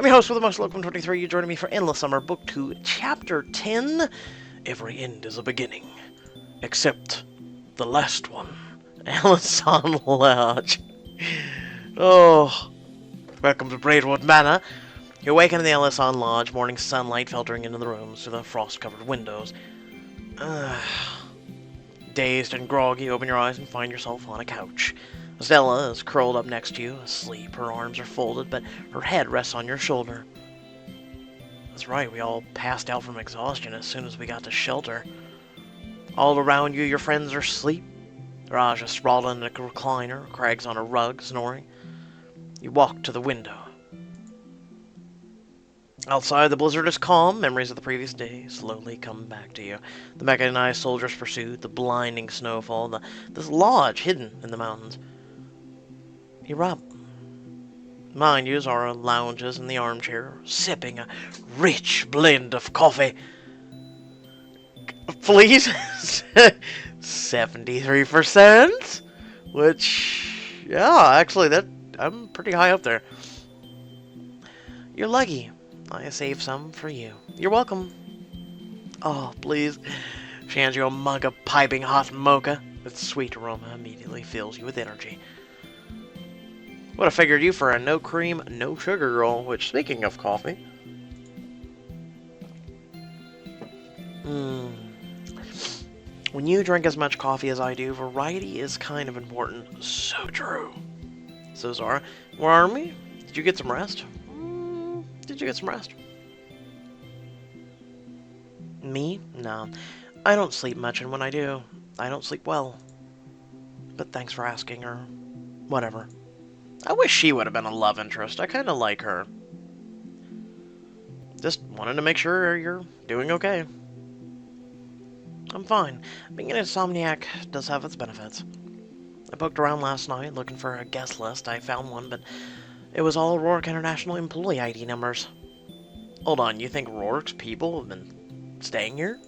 your host with a much welcome 23. You joining me for Endless Summer, Book 2, Chapter 10. Every end is a beginning, except the last one. Alison Lodge. Oh, welcome to Braidwood Manor. You awaken in the Alison Lodge, morning sunlight filtering into the rooms through the frost-covered windows. Dazed and groggy, you open your eyes and find yourself on a couch. Stella is curled up next to you, asleep. Her arms are folded, but her head rests on your shoulder. That's right, we all passed out from exhaustion as soon as we got to shelter. All around you, your friends are asleep. Raj is sprawled in a recliner, Craig's on a rug, snoring. You walk to the window. Outside, the blizzard is calm. Memories of the previous day slowly come back to you. The mechanized soldiers' pursuit, the blinding snowfall, this lodge hidden in the mountains. You're up. Mind you, Zara lounges in the armchair, sipping a rich blend of coffee. Please? 73%? Which, yeah, actually, I'm pretty high up there. You're lucky. I saved some for you. You're welcome. Oh, please. She hands you a mug of piping hot mocha. Its sweet aroma immediately fills you with energy. Would have figured you for a no cream, no sugar girl, which, speaking of coffee... When you drink as much coffee as I do, variety is kind of important. So true. So, Zara, where are we? Did you get some rest? Did you get some rest? Me? No. I don't sleep much, and when I do, I don't sleep well. But thanks for asking, or whatever. I wish she would have been a love interest. I kind of like her. Just wanted to make sure you're doing okay. I'm fine. Being an insomniac does have its benefits. I poked around last night looking for a guest list. I found one, but it was all Rourke International employee ID numbers. Hold on, you think Rourke's people have been staying here?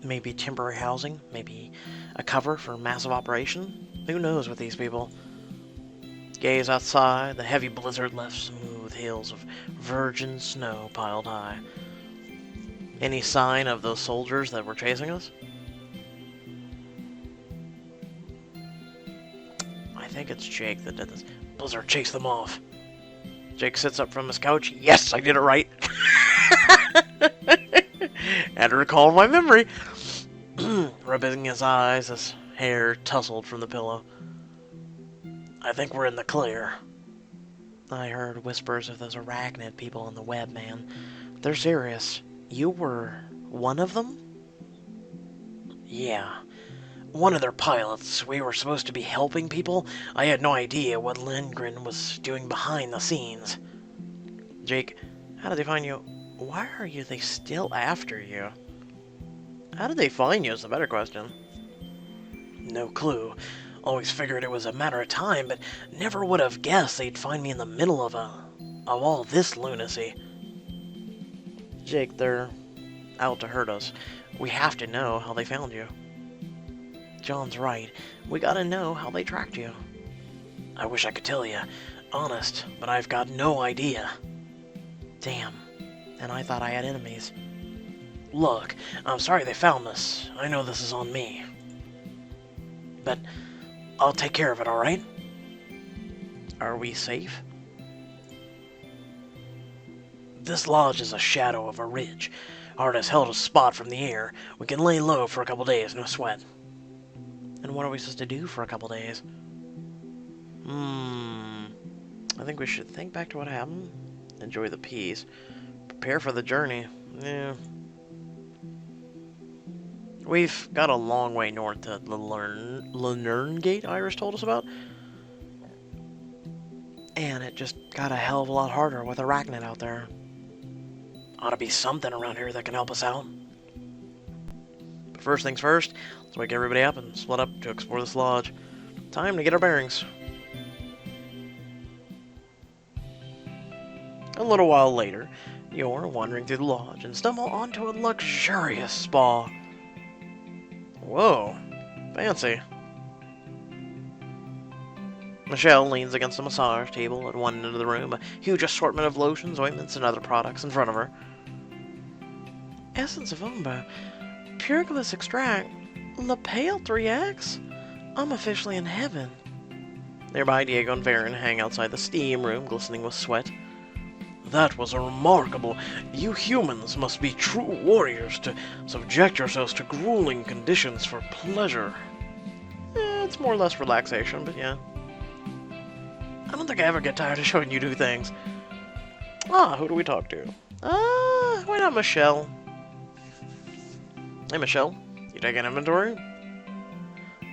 Maybe temporary housing? Maybe a cover for a massive operation? Who knows with these people? Gaze outside, the heavy blizzard left smooth hills of virgin snow piled high. Any sign of those soldiers that were chasing us? I think it's Jake that did this. Blizzard chased them off. Jake sits up from his couch. Yes, I did it right. Had to recall my memory. Rubbing his eyes, his hair tousled from the pillow. I think we're in the clear. I heard whispers of those arachnid people on the web, man. They're serious. You were one of them? Yeah. One of their pilots. We were supposed to be helping people. I had no idea what Lindgren was doing behind the scenes. Jake, how did they find you? Why are they still after you? How did they find you is the better question. No clue. Always figured it was a matter of time, but never would have guessed they'd find me in the middle of all this lunacy. Jake, they're out to hurt us. We have to know how they found you. John's right. We gotta know how they tracked you. I wish I could tell you. Honest, but I've got no idea. Damn. And I thought I had enemies. Look, I'm sorry they found us. I know this is on me. But I'll take care of it, alright? Are we safe? This lodge is a shadow of a ridge. Hard as hell to spot from the air. We can lay low for a couple days, no sweat. And what are we supposed to do for a couple days? I think we should think back to what happened. Enjoy the peace. Prepare for the journey. Yeah. We've got a long way north to the Lernern Gate Iris told us about. And it just got a hell of a lot harder with Arachnid out there. Ought to be something around here that can help us out. But first things first, let's wake everybody up and split up to explore this lodge. Time to get our bearings. A little while later, you're wandering through the lodge and stumble onto a luxurious spa. Whoa, fancy. Michelle leans against a massage table at one end of the room, a huge assortment of lotions, ointments, and other products in front of her. Essence of Umber, Pure Bliss Extract, La Pale 3X? I'm officially in heaven. Nearby, Diego and Varen hang outside the steam room, glistening with sweat. That was remarkable. You humans must be true warriors to subject yourselves to grueling conditions for pleasure. It's more or less relaxation, but yeah. I don't think I ever get tired of showing you new things. Who do we talk to? Why not Michelle? Hey, Michelle. You taking inventory?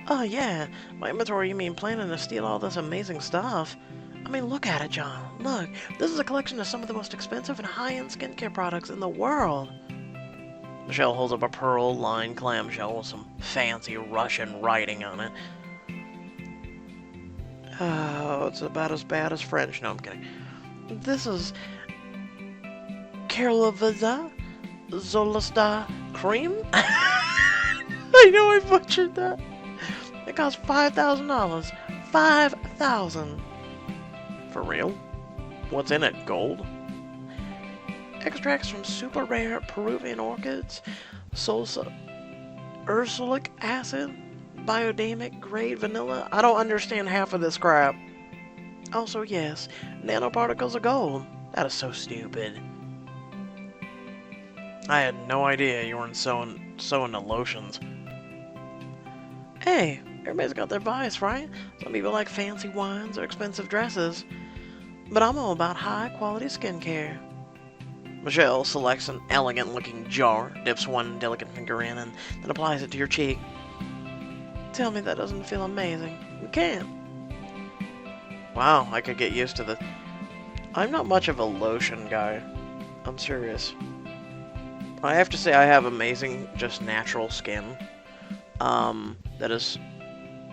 Oh, yeah. By inventory, you mean planning to steal all this amazing stuff? I mean, look at it, John. Look, this is a collection of some of the most expensive and high-end skincare products in the world. Michelle holds up a pearl-lined clamshell with some fancy Russian writing on it. Oh, it's about as bad as French. No, I'm kidding. This is Karlovaza Zolasta cream? I know I butchered that. It costs $5,000. $5,000. For real? What's in it? Gold? Extracts from super rare Peruvian orchids, salsa, ursolic acid, biodynamic grade vanilla. I don't understand half of this crap. Also, yes, nanoparticles of gold. That is so stupid. I had no idea you weren't so into lotions. Hey, everybody's got their vice, right? Some people like fancy wines or expensive dresses. But I'm all about high-quality skincare. Michelle selects an elegant-looking jar, dips one delicate finger in, and then applies it to your cheek. Tell me that doesn't feel amazing. You can't. Wow, I could get used to the... I'm not much of a lotion guy. I'm serious. I have to say I have amazing, just natural skin. That is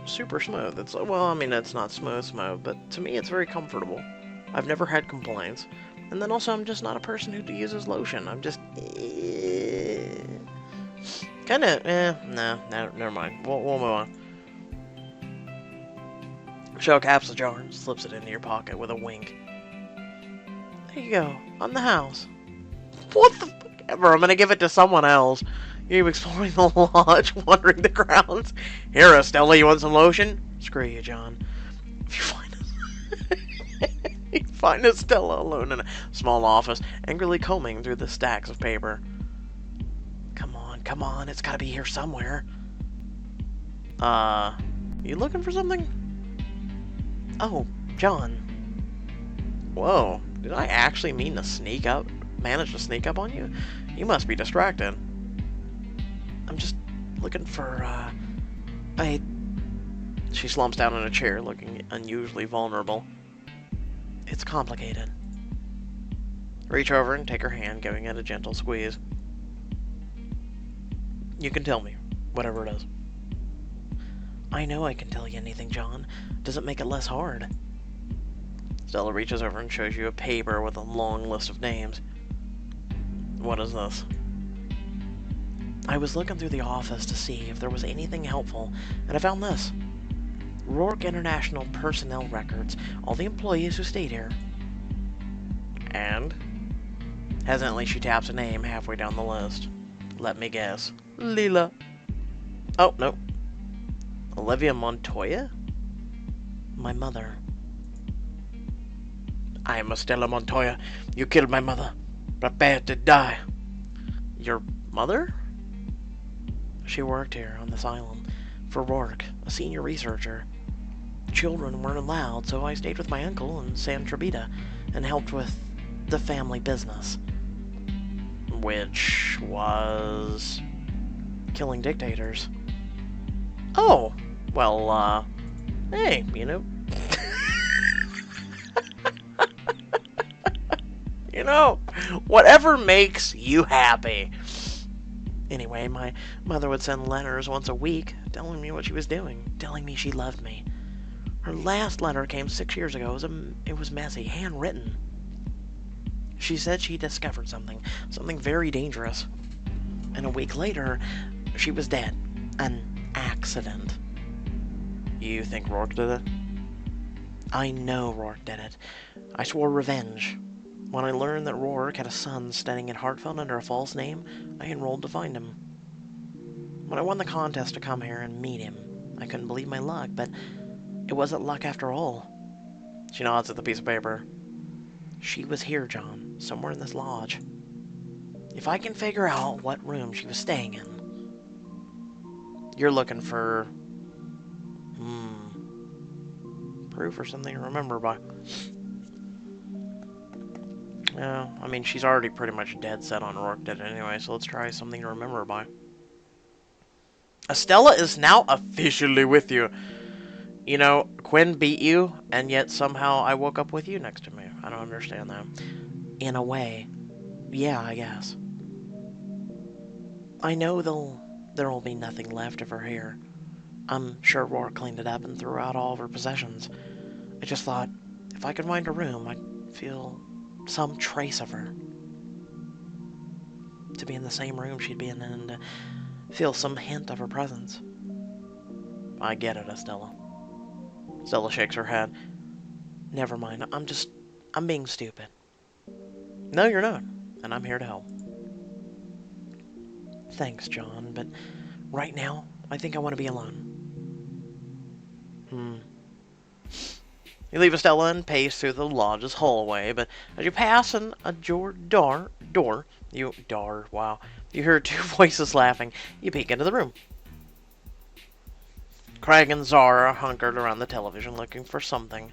super smooth. It's, well, I mean, it's not smooth, but to me it's very comfortable. I've never had complaints. And then also, I'm just not a person who uses lotion. I'm just... never mind. We'll move on. Michelle caps the jar and slips it into your pocket with a wink. There you go. On the house. What the fuck ever? I'm gonna give it to someone else. You exploring the lodge, wandering the grounds. Here, Estella, you want some lotion? Screw you, John. If you find you find Estella alone in a small office, angrily combing through the stacks of paper. Come on, it's gotta be here somewhere. You looking for something? Oh, John. Whoa, did I actually manage to sneak up on you? You must be distracted. I'm just looking for, She slumps down in a chair, looking unusually vulnerable. It's complicated. Reach over and take her hand, giving it a gentle squeeze. You can tell me, whatever it is. I know I can tell you anything, John. Doesn't make it less hard. Stella reaches over and shows you a paper with a long list of names. What is this? I was looking through the office to see if there was anything helpful, and I found this. Rourke International Personnel Records, all the employees who stayed here. And? Hesitantly, she taps a name halfway down the list. Let me guess. Lila. Oh, no. Olivia Montoya? My mother. I am Estella Montoya. You killed my mother. Prepare to die. Your mother? She worked here on this island for Rourke, a senior researcher. Children weren't allowed, so I stayed with my uncle in San Trabita and helped with the family business. Which was... killing dictators. Oh, well, hey, you know... you know, whatever makes you happy. Anyway, my mother would send letters once a week telling me what she was doing, telling me she loved me. Her last letter came 6 years ago. It was messy, handwritten. She said she discovered something very dangerous. And a week later, she was dead. An accident. You think Rourke did it? I know Rourke did it. I swore revenge. When I learned that Rourke had a son studying at Hartfeld under a false name, I enrolled to find him. When I won the contest to come here and meet him, I couldn't believe my luck, but it wasn't luck after all. She nods at the piece of paper. She was here, John, somewhere in this lodge. If I can figure out what room she was staying in. You're looking for... proof or something to remember by. Yeah, I mean, she's already pretty much dead set on Rourke did it anyway, so let's try something to remember by. Estella is now officially with you. You know, Quinn beat you, and yet somehow I woke up with you next to me. I don't understand that. In a way. Yeah, I guess. I know there'll be nothing left of her here. I'm sure Rourke cleaned it up and threw out all of her possessions. I just thought, if I could find a room, I'd feel some trace of her. To be in the same room she'd be in and to feel some hint of her presence. I get it, Estella. Stella shakes her head. Never mind, I'm being stupid. No, you're not, and I'm here to help. Thanks, John, but right now, I think I want to be alone. You leave Estella and pace through the lodge's hallway, but as you pass an adored door, you hear two voices laughing. You peek into the room. Craig and Zara hunkered around the television looking for something.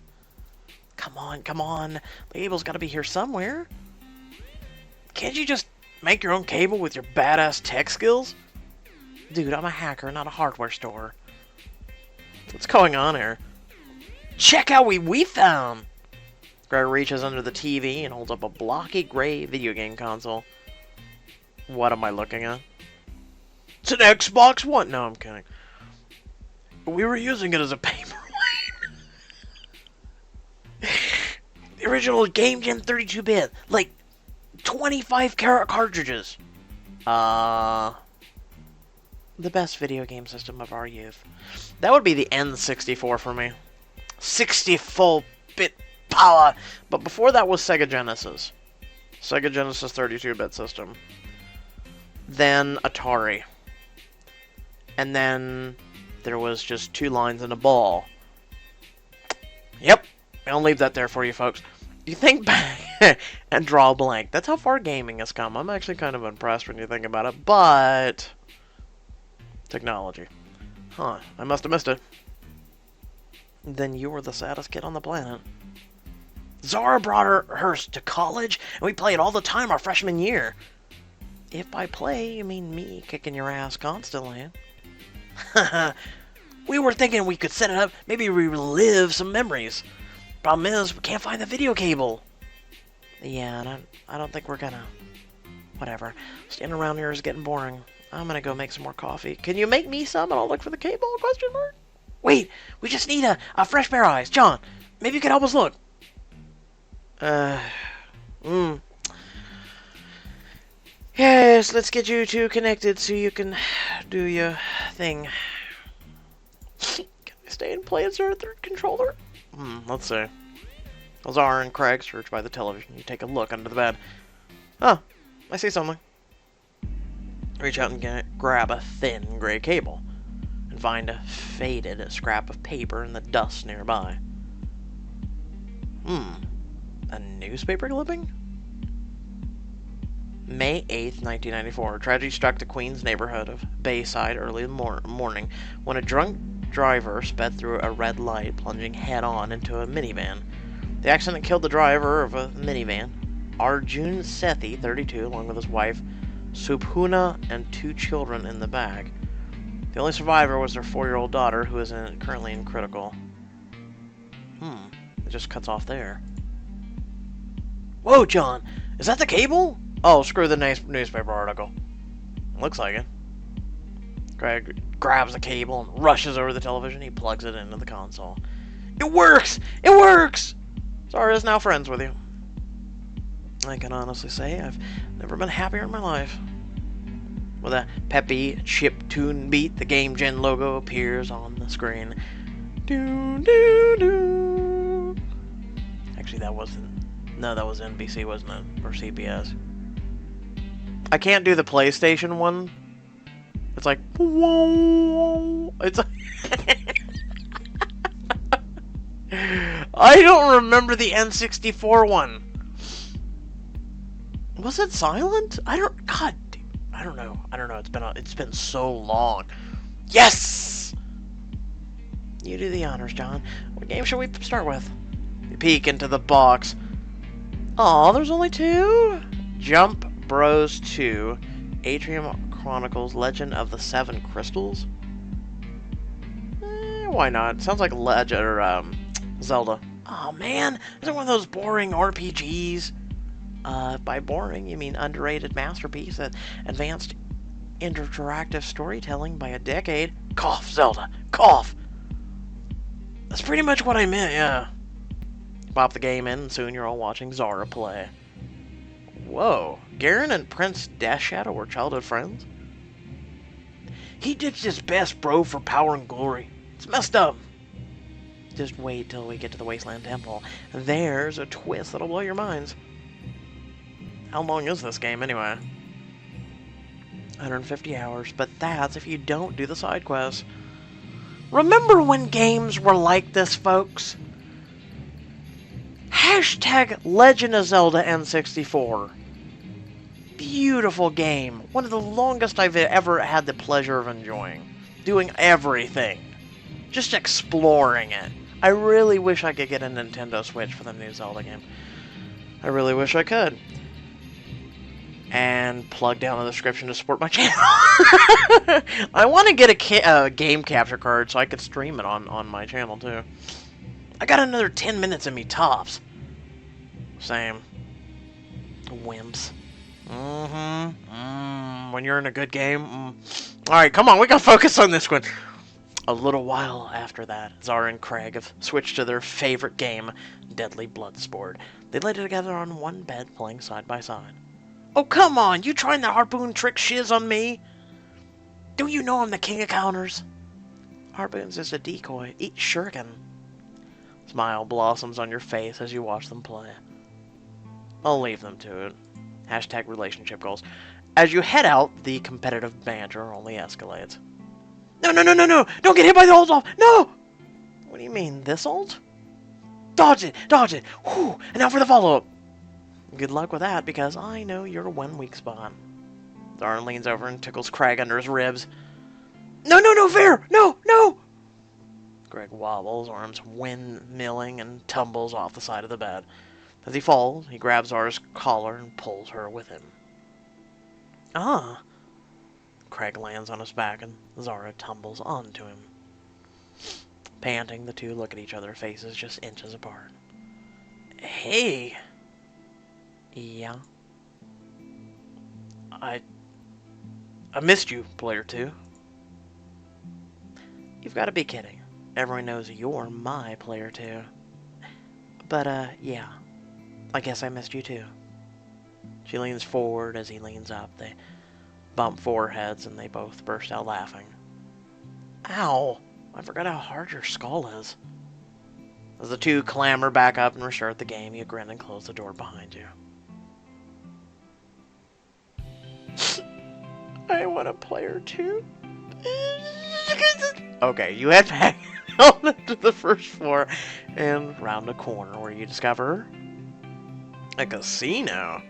Come on. The cable's got to be here somewhere. Can't you just make your own cable with your badass tech skills? Dude, I'm a hacker, not a hardware store. What's going on here? Check out what we found! Greg reaches under the TV and holds up a blocky gray video game console. What am I looking at? It's an Xbox One! No, I'm kidding. We were using it as a paperweight. The original Game Jam 32-bit. Like, 25 karat cartridges. The best video game system of our youth. That would be the N64 for me. 64-bit power. But before that was Sega Genesis. Sega Genesis 32-bit system. Then Atari. And then there was just 2 lines and a ball. Yep. I'll leave that there for you folks. You think back and draw a blank. That's how far gaming has come. I'm actually kind of impressed when you think about it. But technology. Huh. I must have missed it. Then you were the saddest kid on the planet. Zara brought hers to college, and we played all the time our freshman year. If by play, you mean me kicking your ass constantly. We were thinking we could set it up, maybe relive some memories. Problem is, we can't find the video cable. Yeah, I don't think we're gonna. Whatever. Standing around here is getting boring. I'm gonna go make some more coffee. Can you make me some and I'll look for the cable? Question mark? Wait, we just need a fresh pair of eyes. John, maybe you can help us look. Yes, let's get you two connected so you can do your thing. Can I stay and play as our third controller? Let's see. Lazar and Craig search by the television. You take a look under the bed. Oh, I see something. Reach out and grab a thin gray cable. And find a faded scrap of paper in the dust nearby. A newspaper clipping? May 8th, 1994. Tragedy struck the Queens neighborhood of Bayside early in the morning when a drunk driver sped through a red light, plunging head-on into a minivan. The accident killed the driver of a minivan, Arjun Sethi, 32, along with his wife, Subhuna, and 2 children in the back. The only survivor was their 4-year-old daughter, who is currently in critical. It just cuts off there. Whoa, John! Is that the cable? Oh, screw the newspaper article. Looks like it. Craig grabs the cable and rushes over the television. He plugs it into the console. It works! It works! Zara is now friends with you. I can honestly say I've never been happier in my life. With a peppy chiptune beat, the Game Gen logo appears on the screen. Doo doo doo. Actually, that wasn't... No, that was NBC, wasn't it? Or CBS. I can't do the PlayStation one. It's like... Whoa. It's like... I don't remember the N64 one. Was it silent? I don't... God, dude, I don't know. It's been so long. Yes! You do the honors, John. What game shall we start with? You peek into the box. Aw, there's only 2? Jump Bros 2. Atrium Chronicles Legend of the Seven Crystals? Why not? Sounds like Legend or Zelda. Oh man, is it one of those boring RPGs? By boring, you mean underrated masterpiece that advanced interactive storytelling by a decade. Cough, Zelda. Cough. That's pretty much what I meant, yeah. Pop the game in, and soon you're all watching Zara play. Whoa. Garen and Prince Death Shadow were childhood friends? He ditched his best bro for power and glory. It's messed up. Just wait till we get to the Wasteland Temple. There's a twist that'll blow your minds. How long is this game, anyway? 150 hours, but that's if you don't do the side quests. Remember when games were like this, folks? Hashtag Legend of Zelda N64. Beautiful game. One of the longest I've ever had the pleasure of enjoying. Doing everything. Just exploring it. I really wish I could get a Nintendo Switch for the new Zelda game. I really wish I could. And plug down in the description to support my channel. I want to get a game capture card so I could stream it on my channel too. I got another 10 minutes in me tops. Same. Wimps. When you're in a good game. Alright, come on, we gotta focus on this one. A little while after that, Zara and Craig have switched to their favorite game, Deadly Bloodsport. They lay together on one bed, playing side by side. Oh, come on! You trying the harpoon trick shiz on me? Do you know I'm the king of counters? Harpoon's just a decoy. Eat shuriken. Smile blossoms on your face as you watch them play. I'll leave them to it. Hashtag relationship goals. As you head out, the competitive banter only escalates. No, no, no, no, no! Don't get hit by the ult off! No! What do you mean, this ult? Dodge it! Dodge it! Whew! And now for the follow-up! Good luck with that, because I know your one weak spot. Zara leans over and tickles Craig under his ribs. No, no, no, fair! No, no! Greg wobbles, arms windmilling, and tumbles off the side of the bed. As he falls, he grabs Zara's collar and pulls her with him. Ah! Craig lands on his back, and Zara tumbles onto him. Panting, the two look at each other, faces just inches apart. Hey! Yeah? I missed you, player 2. You've got to be kidding. Everyone knows you're my player 2. But, yeah. I guess I missed you too. She leans forward as he leans up. They bump foreheads and they both burst out laughing. Ow! I forgot how hard your skull is. As the two clamber back up and restart the game, you grin and close the door behind you. I want a player 2. Okay, you head back on to the first floor and round a corner where you discover a casino.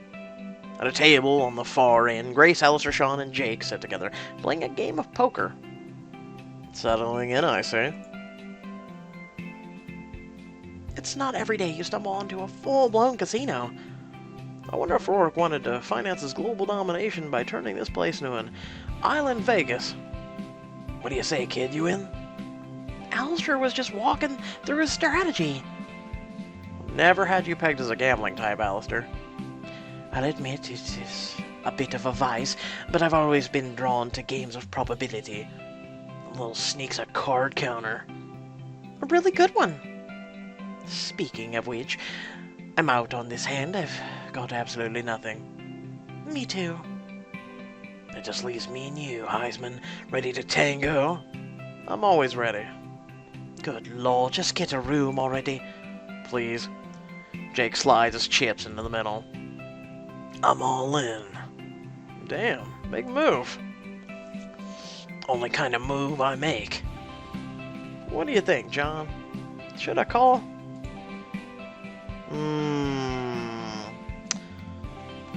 At a table on the far end, Grace, Alistair, Sean, and Jake sit together, playing a game of poker. Settling in, I see. It's not every day you stumble onto a full-blown casino. I wonder if Rourke wanted to finance his global domination by turning this place into an island Vegas. What do you say, kid? You in? Alistair was just walking through his strategy. Never had you pegged as a gambling type, Alistair. I'll admit it is a bit of a vice, but I've always been drawn to games of probability. A little sneak's a card counter. A really good one. Speaking of which, I'm out on this hand. I've got absolutely nothing. Me too. It just leaves me and you, Heisman, ready to tango. I'm always ready. Good lord, just get a room already. Please. Jake slides his chips into the middle. I'm all in. Damn, big move. Only kind of move I make. What do you think, John? Should I call?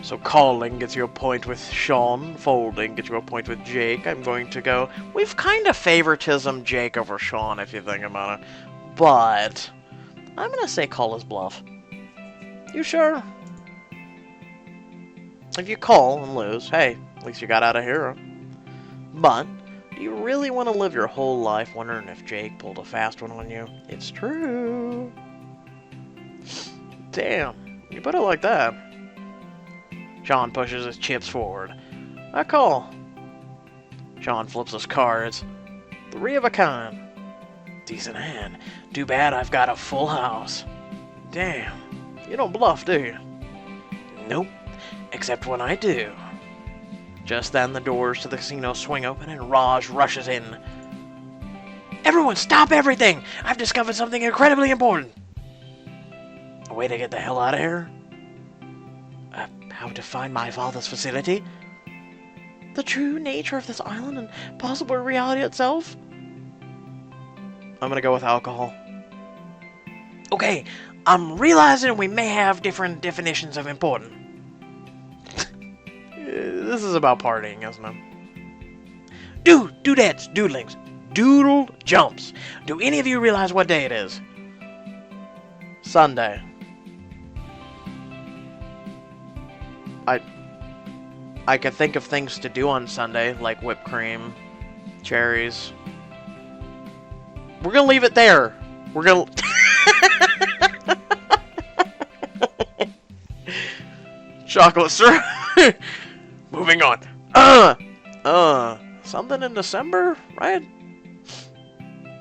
So calling gets you a point with Sean, folding gets you a point with Jake. I'm going to go... We've kind of favoritism Jake over Sean, if you think about it. But I'm going to say call his bluff. You sure? If you call and lose, hey, at least you got out of here. But do you really want to live your whole life wondering if Jake pulled a fast one on you? It's true. Damn, you put it like that. Sean pushes his chips forward. I call. Sean flips his cards. 3 of a kind. Decent hand. Too bad I've got a full house. Damn, you don't bluff, do you? Nope, except when I do. Just then the doors to the casino swing open and Raj rushes in. Everyone stop everything! I've discovered something incredibly important. A way to get the hell out of here? How to find my father's facility? The true nature of this island and possible reality itself? I'm gonna go with alcohol. Okay, I'm realizing we may have different definitions of important. This is about partying, isn't it? Dudettes, doodlings, doodle jumps. Do any of you realize what day it is? Sunday. I could think of things to do on Sunday, like whipped cream, cherries. We're gonna leave it there. We're gonna... Chocolate syrup. Moving on. Something in December, right?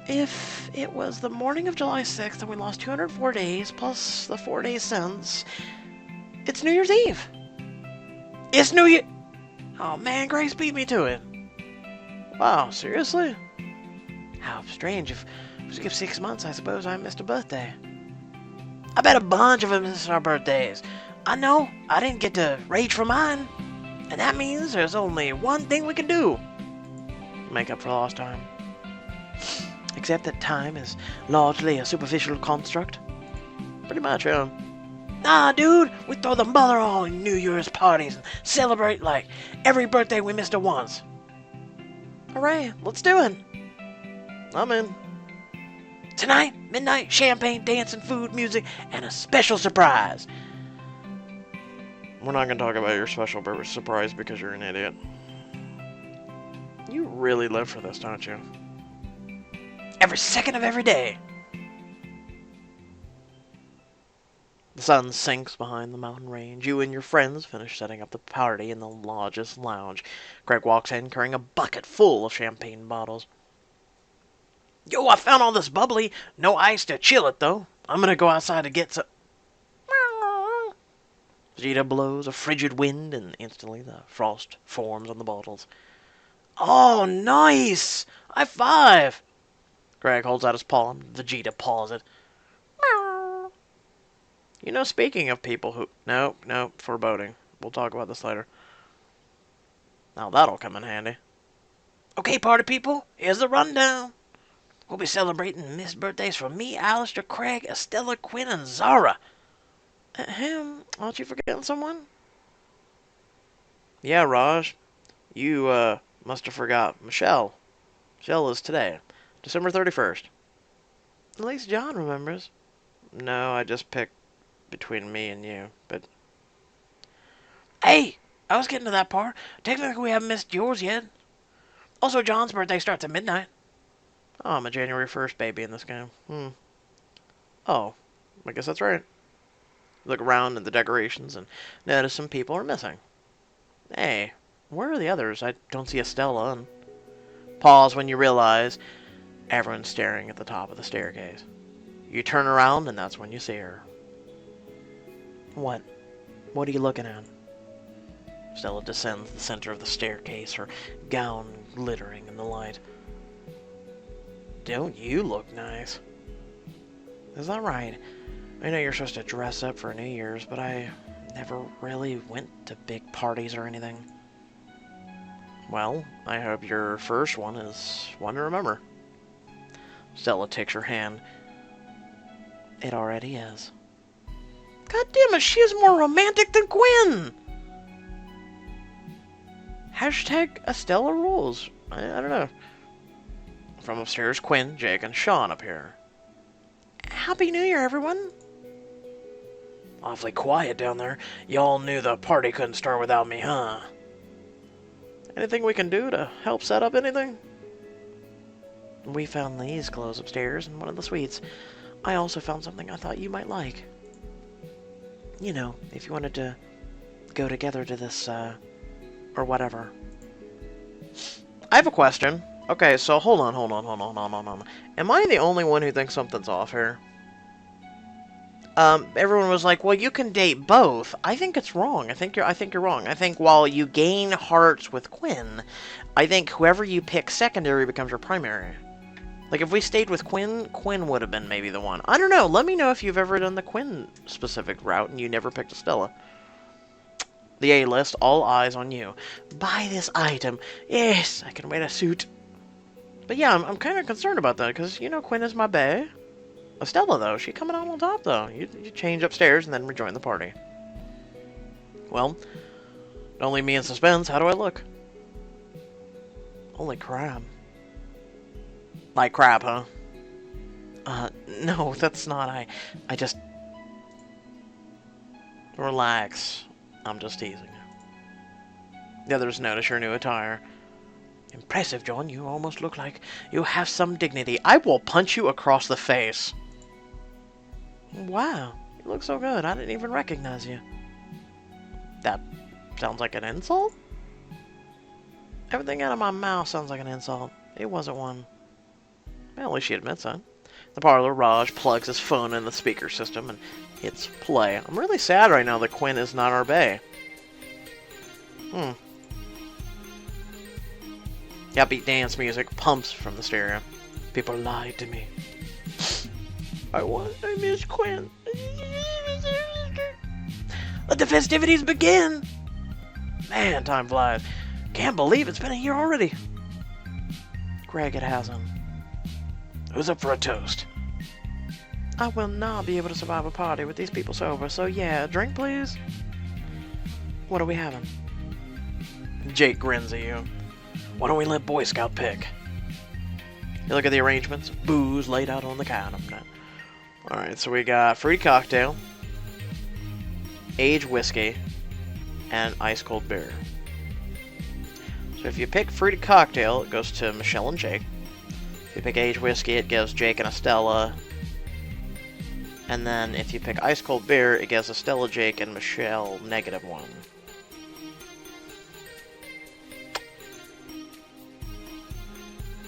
If it was the morning of July 6th and we lost 204 days, plus the 4 days since, it's New Year's Eve. It's New Year... Oh man, Grace beat me to it. Wow, seriously? How strange. If it was a gift 6 months, I suppose I missed a birthday. I bet a bunch of us missed our birthdays. I know, I didn't get to rage for mine. And that means there's only one thing we can do. Make up for lost time. Except that time is largely a superficial construct. Pretty much, yeah. Nah, dude, we throw the mother on New Year's parties and celebrate like every birthday we missed at once. Hooray, let's do it. I'm in. Tonight, midnight, champagne, dancing, food, music, and a special surprise. We're not going to talk about your special surprise because you're an idiot. You really live for this, don't you? Every second of every day. The sun sinks behind the mountain range. You and your friends finish setting up the party in the lodge's lounge. Greg walks in carrying a bucket full of champagne bottles. Yo, I found all this bubbly. No ice to chill it, though. I'm gonna go outside to get some... Vegeta blows a frigid wind, and instantly the frost forms on the bottles. Oh, nice! High five! Greg holds out his paw, and Vegeta paws it. You know, speaking of people who... Nope, foreboding. We'll talk about this later. Now that'll come in handy. Okay, party people, here's the rundown. We'll be celebrating missed birthdays for me, Alistair, Craig, Estella, Quinn, and Zara. Him? Aren't you forgetting someone? Yeah, Raj. You, must have forgot Michelle. Michelle is today, December 31st. At least John remembers. No, I just picked between me and you, but... Hey! I was getting to that part. Technically, we haven't missed yours yet. Also, John's birthday starts at midnight. Oh, I'm a January 1st baby in this game. Oh, I guess that's right. Look around at the decorations and notice some people are missing. Hey, where are the others? I don't see Estella. And pause when you realize everyone's staring at the top of the staircase. You turn around and that's when you see her. What? What are you looking at? Stella descends the center of the staircase, her gown glittering in the light. Don't you look nice? Is that right? I know you're supposed to dress up for New Year's, but I never really went to big parties or anything. Well, I hope your first one is one to remember. Stella takes her hand. It already is. God damn it, she is more romantic than Gwen! Hashtag Estella rules. I don't know. From upstairs, Quinn, Jake, and Sean appear. Happy New Year, everyone! Awfully quiet down there. Y'all knew the party couldn't start without me, huh? Anything we can do to help set up anything? We found these clothes upstairs in one of the suites. I also found something I thought you might like. You know, if you wanted to go together to this, or whatever. I have a question. Okay, so hold on. Am I the only one who thinks something's off here? Everyone was like, well, you can date both. I think it's wrong. I think you're wrong. I think while you gain hearts with Quinn, I think whoever you pick secondary becomes your primary. Like, if we stayed with Quinn, Quinn would have been maybe the one. I don't know. Let me know if you've ever done the Quinn-specific route and you never picked a Stella. The A-list, all eyes on you. Buy this item. Yes, I can wear a suit. But yeah, I'm kind of concerned about that, because, you know, Quinn is my bae. Estella, though, she coming out on top, though. You change upstairs and then rejoin the party. Well, don't leave me in suspense. How do I look? Holy crap. Like crap, huh? No, that's not. I just... Relax. I'm just teasing you. The others notice your new attire. Impressive, John. You almost look like you have some dignity. I will punch you across the face. Wow, you look so good. I didn't even recognize you. That sounds like an insult? Everything out of my mouth sounds like an insult. It wasn't one. Well, at least she admits that. The parlor, Raj plugs his phone in the speaker system and hits play. I'm really sad right now that Quinn is not our bae. Upbeat dance music pumps from the stereo. People lied to me. I miss Quinn. Let the festivities begin! Man, time flies. Can't believe it's been a year already. Greg, it hasn't. Who's up for a toast? I will not be able to survive a party with these people sober, so yeah, a drink please? What are we having? Jake grins at you. Why don't we let Boy Scout pick? You look at the arrangements. Booze laid out on the counter. Alright, so we got fruity cocktail, aged whiskey, and ice cold beer. So if you pick fruity cocktail, it goes to Michelle and Jake. If you pick aged whiskey, it gives Jake and Estella. And then if you pick ice cold beer, it gives Estella, Jake, and Michelle -1.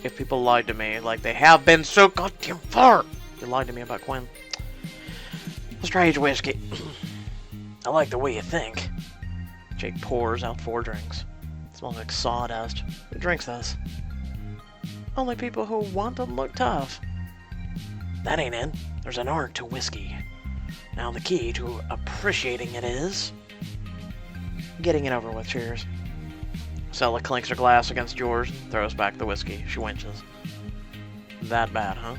If people lied to me, like they have been so goddamn far, they lied to me about Quinn. Let's try aged whiskey. I like the way you think. Jake pours out 4 drinks. It smells like sawdust. Who drinks this? Only people who want to look tough. That ain't it. There's an art to whiskey. Now the key to appreciating it is... getting it over with. Cheers. Stella clinks her glass against yours and throws back the whiskey. She winches. That bad, huh?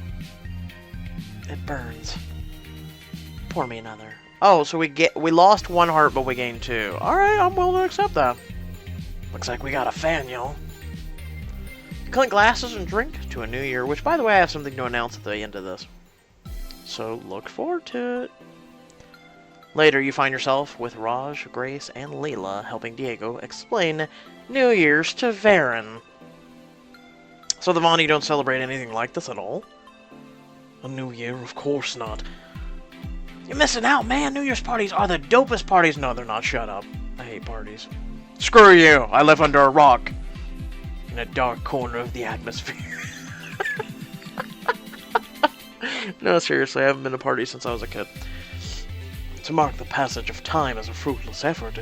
It burns. Pour me another. Oh, so we lost 1 heart, but we gained 2. Alright, I'm willing to accept that. Looks like we got a fan, y'all. Clink glasses and drink to a new year, which, by the way, I have something to announce at the end of this. So, look forward to it. Later, you find yourself with Raj, Grace, and Lila helping Diego explain New Year's to Varen. So, the Vani don't celebrate anything like this at all? A new year? Of course not. You're missing out, man. New Year's parties are the dopest parties. No, they're not. Shut up. I hate parties. Screw you. I live under a rock. In a dark corner of the atmosphere. No, seriously, I haven't been to parties since I was a kid. To mark the passage of time as a fruitless effort,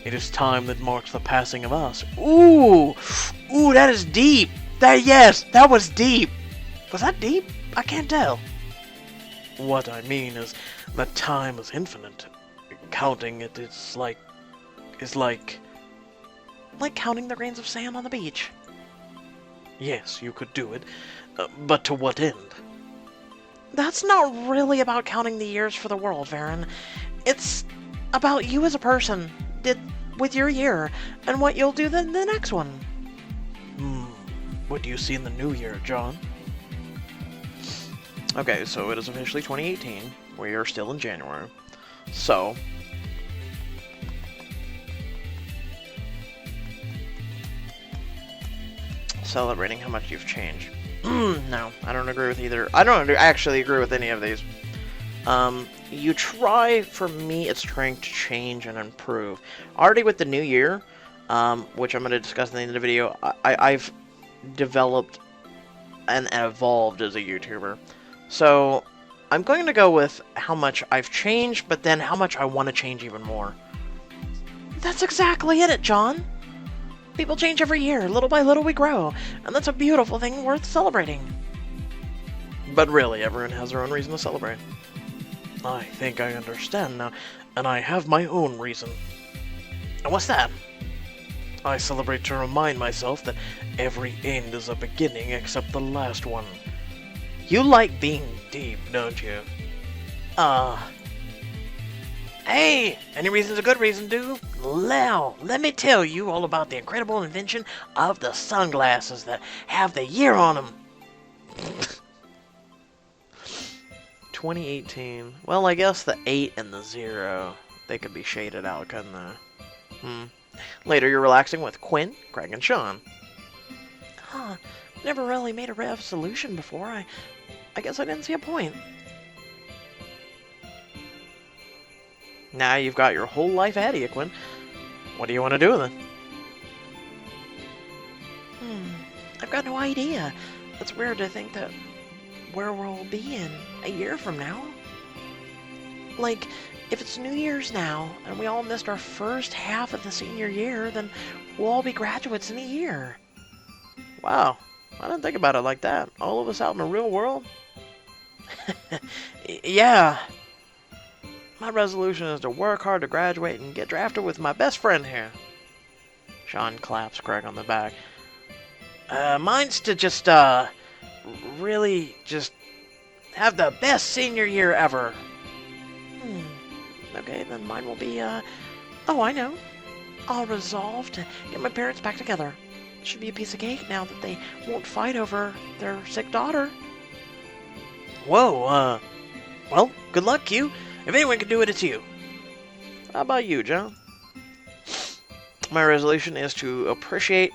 it is time that marks the passing of us. Ooh! Ooh, that is deep! Yes, that was deep! Was that deep? I can't tell. What I mean is that time is infinite. Counting it is like... Like counting the grains of sand on the beach. Yes, you could do it, but to what end? That's not really about counting the years for the world, Varen. It's about you as a person, with your year, and what you'll do the next one. What do you see in the new year, John? Okay, so it is officially 2018. We are still in January. So... celebrating how much you've changed. No, I don't agree with either. I don't actually agree with any of these. You try, for me, it's trying to change and improve. Already with the new year, which I'm going to discuss in the end of the video, I've developed and evolved as a YouTuber. So, I'm going to go with how much I've changed, but then how much I want to change even more. That's exactly it, John. People change every year. Little by little we grow. And that's a beautiful thing worth celebrating. But really, everyone has their own reason to celebrate. I think I understand now, and I have my own reason. And what's that? I celebrate to remind myself that every end is a beginning except the last one. You like being deep, don't you? Hey, any reason's a good reason, dude. Now, let me tell you all about the incredible invention of the sunglasses that have the year on them. 2018. Well, I guess the 8 and the 0, they could be shaded out, couldn't they? Later, you're relaxing with Quinn, Craig, and Sean. Huh. Never really made a resolution before. I guess I didn't see a point. Now you've got your whole life ahead of you, Quinn. What do you want to do with it? I've got no idea. It's weird to think that where we'll be in a year from now. Like, if it's New Year's now, and we all missed our first half of the senior year, then we'll all be graduates in a year. Wow, I didn't think about it like that. All of us out in the real world? Yeah. My resolution is to work hard to graduate and get drafted with my best friend here. Sean claps Craig on the back. Mine's to just, really just have the best senior year ever. Okay, then mine will be, oh, I know. I'll resolve to get my parents back together. Should be a piece of cake now that they won't fight over their sick daughter. Whoa, well, good luck, Q. If anyone can do it, it's you. How about you, John? My resolution is to appreciate...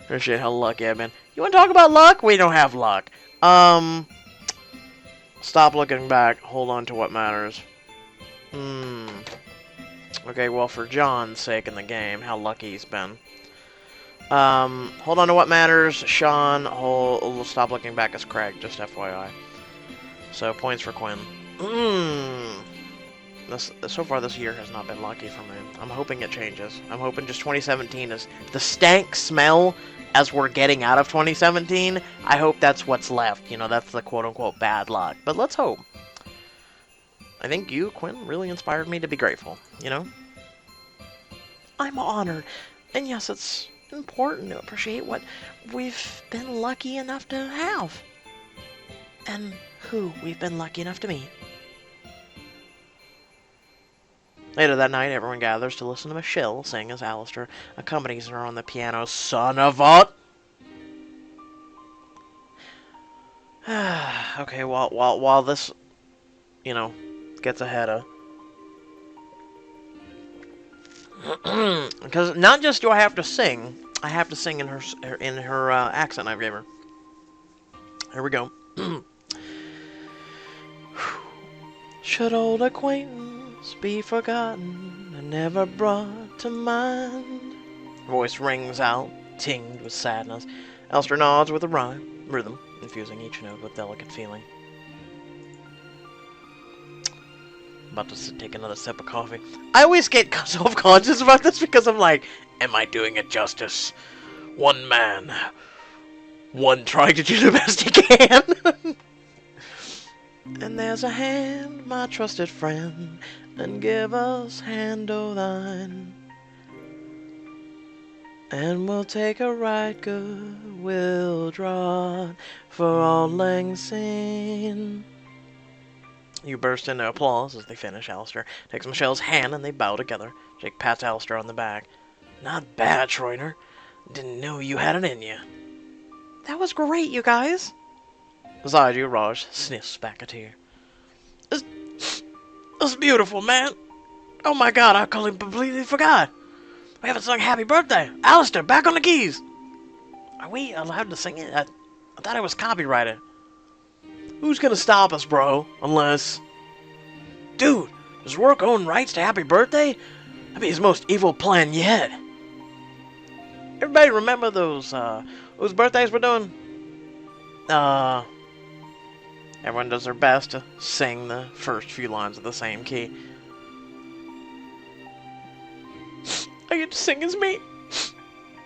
appreciate how lucky I've been. You want to talk about luck? We don't have luck. Stop looking back. Hold on to what matters. Okay, well, for John's sake in the game, how lucky he's been. Hold on to what matters. Sean, stop looking back as Craig, just FYI. So, points for Quinn. So far this year has not been lucky for me. I'm hoping it changes. I'm hoping just 2017 is the stank smell as we're getting out of 2017. I hope that's what's left. You know, that's the quote-unquote bad luck. But let's hope. I think you, Quinn, really inspired me to be grateful, you know? I'm honored. And yes, it's important to appreciate what we've been lucky enough to have. And who we've been lucky enough to meet. Later that night, everyone gathers to listen to Michelle sing as Alistair accompanies her on the piano. Son of a... Okay, while this, you know, gets ahead of... Because not just do I have to sing in her accent I gave her. Here we go. Should old acquaintance be forgotten and never brought to mind? Voice rings out, tinged with sadness. Alistair nods with a rhythm, infusing each note with delicate feeling. About to take another sip of coffee. I always get self-conscious about this because I'm like, am I doing it justice? One man, one trying to do the best he can. And there's a hand, my trusted friend, and give us hand o' thine. And we'll take a right good, we'll draw for auld lang syne. You burst into applause as they finish. Alistair takes Michelle's hand and they bow together. Jake pats Alistair on the back. Not bad, Schroeder. Didn't know you had it in you. That was great, you guys. Beside you, Raj sniffs back a tear. It's beautiful, man. Oh my god, I completely forgot. We haven't sung Happy Birthday. Alistair, back on the keys. Are we allowed to sing it? I thought it was copyrighted. Who's gonna stop us, bro? Unless... Dude, does Rourke own rights to Happy Birthday? That'd be his most evil plan yet. Everybody remember those, whose birthdays we're doing? Everyone does their best to sing the first few lines of the same key. I get to sing as me.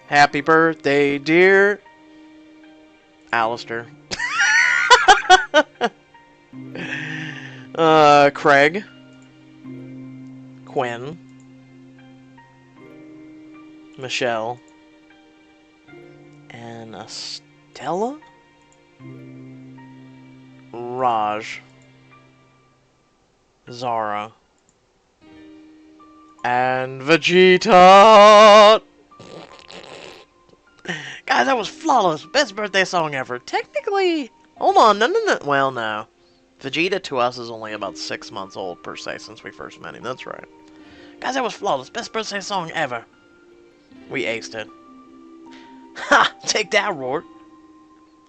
Happy birthday, dear Alistair. Craig. Quinn. Michelle. And Estella? Raj. Zara. And Vegeta! Guys, that was flawless. Best birthday song ever. Technically... Hold on, no. Well, no. Vegeta to us is only about 6 months old, per se, since we first met him. That's right. Guys, that was flawless. Best birthday song ever. We aced it. Ha! Take that, Rourke.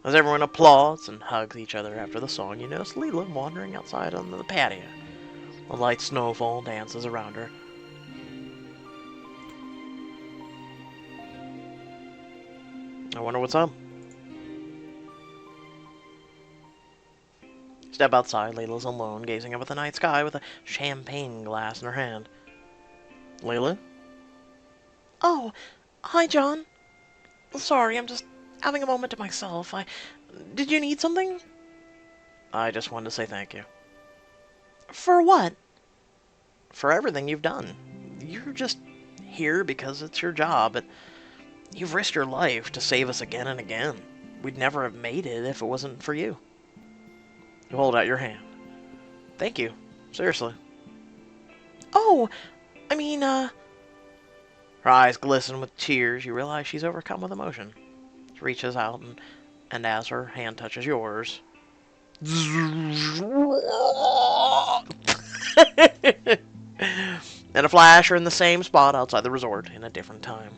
As everyone applauds and hugs each other after the song, you notice Lila wandering outside on the patio. A light snowfall dances around her. I wonder what's up. Step outside, Lila's alone, gazing up at the night sky with a champagne glass in her hand. Lila? Oh, hi, John. Sorry, I'm just having a moment to myself. Did you need something? I just wanted to say thank you. For what? For everything you've done. You're just here because it's your job, but you've risked your life to save us again and again. We'd never have made it if it wasn't for you. You hold out your hand. Thank you. Seriously. Oh, I mean, Her eyes glisten with tears. You realize she's overcome with emotion. She reaches out, and as her hand touches yours... And a flash, you're in the same spot outside the resort in a different time.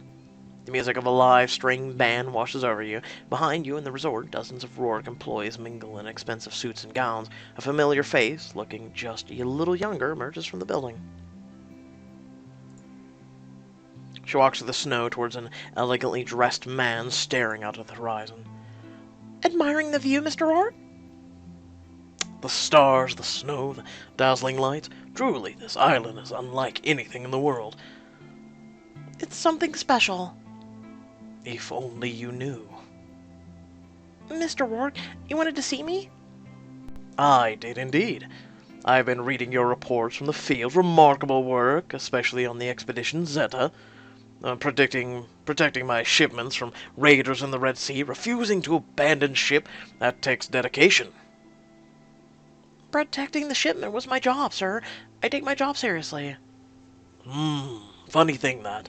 The music of a live string band washes over you. Behind you in the resort, dozens of Rourke employees mingle in expensive suits and gowns. A familiar face, looking just a little younger, emerges from the building. She walks through the snow towards an elegantly dressed man staring out at the horizon. Admiring the view, Mr. Rourke? The stars, the snow, the dazzling lights. Truly, this island is unlike anything in the world. It's something special. If only you knew. Mr. Rourke, you wanted to see me? I did indeed. I've been reading your reports from the field. Remarkable work, especially on the expedition Zeta. Protecting my shipments from raiders in the Red Sea, refusing to abandon ship. That takes dedication. Protecting the shipment was my job, sir. I take my job seriously. Funny thing that.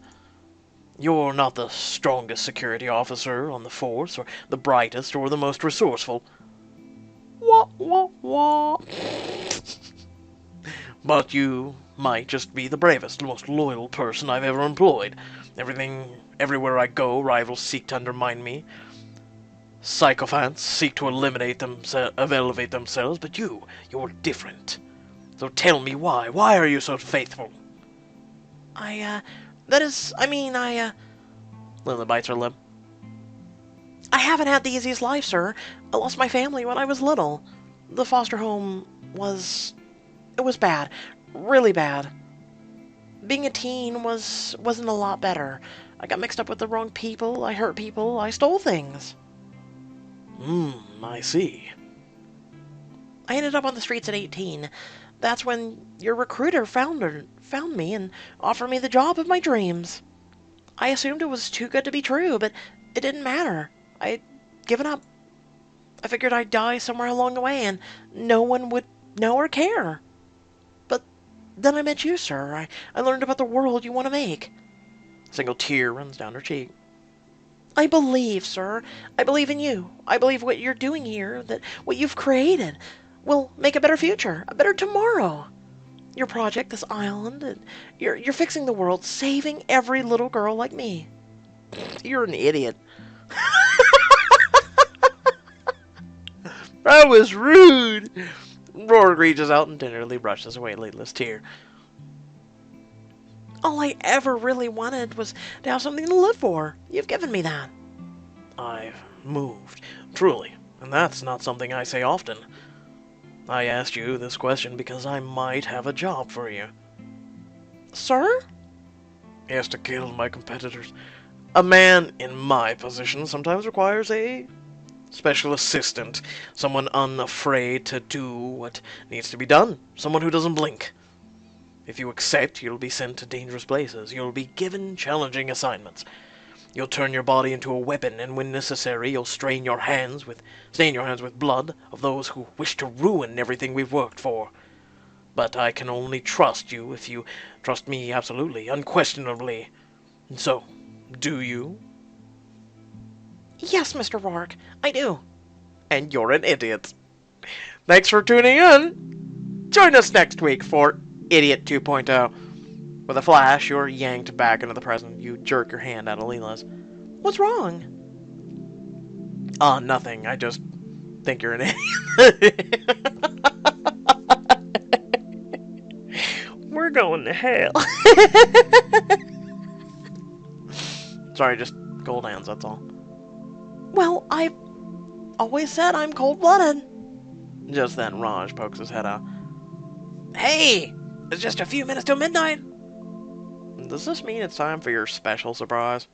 You're not the strongest security officer on the force, or the brightest, or the most resourceful. Wah, wah, wah. But you might just be the bravest, most loyal person I've ever employed. Everywhere I go, rivals seek to undermine me. Sycophants seek to elevate themselves, but you're different. So tell me why. Why are you so faithful? Lila bites her lip. I haven't had the easiest life, sir. I lost my family when I was little. The foster home was bad. Really bad. Being a teen wasn't a lot better. I got mixed up with the wrong people, I hurt people, I stole things. I see. I ended up on the streets at 18. That's when your recruiter found me and offered me the job of my dreams. I assumed it was too good to be true, but it didn't matter. I'd given up. I figured I'd die somewhere along the way and no one would know or care. But then I met you, sir. I learned about the world you want to make. A single tear runs down her cheek. I believe, sir. I believe in you. I believe what you're doing here, that what you've created, will make a better future, a better tomorrow. Your project, this island, and you're fixing the world, saving every little girl like me. You're an idiot. That was rude. Rourke reaches out and tenderly brushes away Lila's tear. All I ever really wanted was to have something to live for. You've given me that. I've moved, truly, and that's not something I say often. I asked you this question because I might have a job for you. Sir? Yes, to kill my competitors. A man in my position sometimes requires a special assistant, someone unafraid to do what needs to be done, someone who doesn't blink. If you accept, you'll be sent to dangerous places. You'll be given challenging assignments. You'll turn your body into a weapon, and when necessary, you'll stain your hands with blood of those who wish to ruin everything we've worked for. But I can only trust you if you trust me absolutely, unquestionably. So, do you? Yes, Mr. Rourke, I do. And you're an idiot. Thanks for tuning in. Join us next week for Idiot 2.0. With a flash, you're yanked back into the present. You jerk your hand out of Lila's. What's wrong? Nothing. I just think you're an idiot. We're going to hell. Sorry, just cold hands, that's all. Well, I've always said I'm cold-blooded. Just then, Raj pokes his head out. Hey! It's just a few minutes till midnight. Does this mean it's time for your special surprise?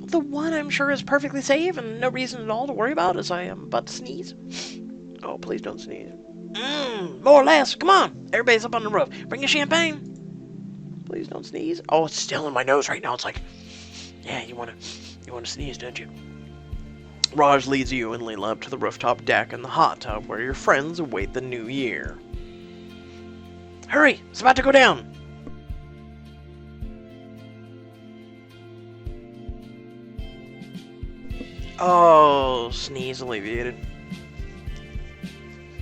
The one I'm sure is perfectly safe and no reason at all to worry about as I am about to sneeze. Oh, please don't sneeze. More or less. Come on. Everybody's up on the roof. Bring your champagne. Please don't sneeze. Oh, it's still in my nose right now. It's like, yeah, you wanna sneeze, don't you? Raj leads you and Lila up to the rooftop deck and the hot tub where your friends await the new year. Hurry! It's about to go down! Oh, sneeze alleviated.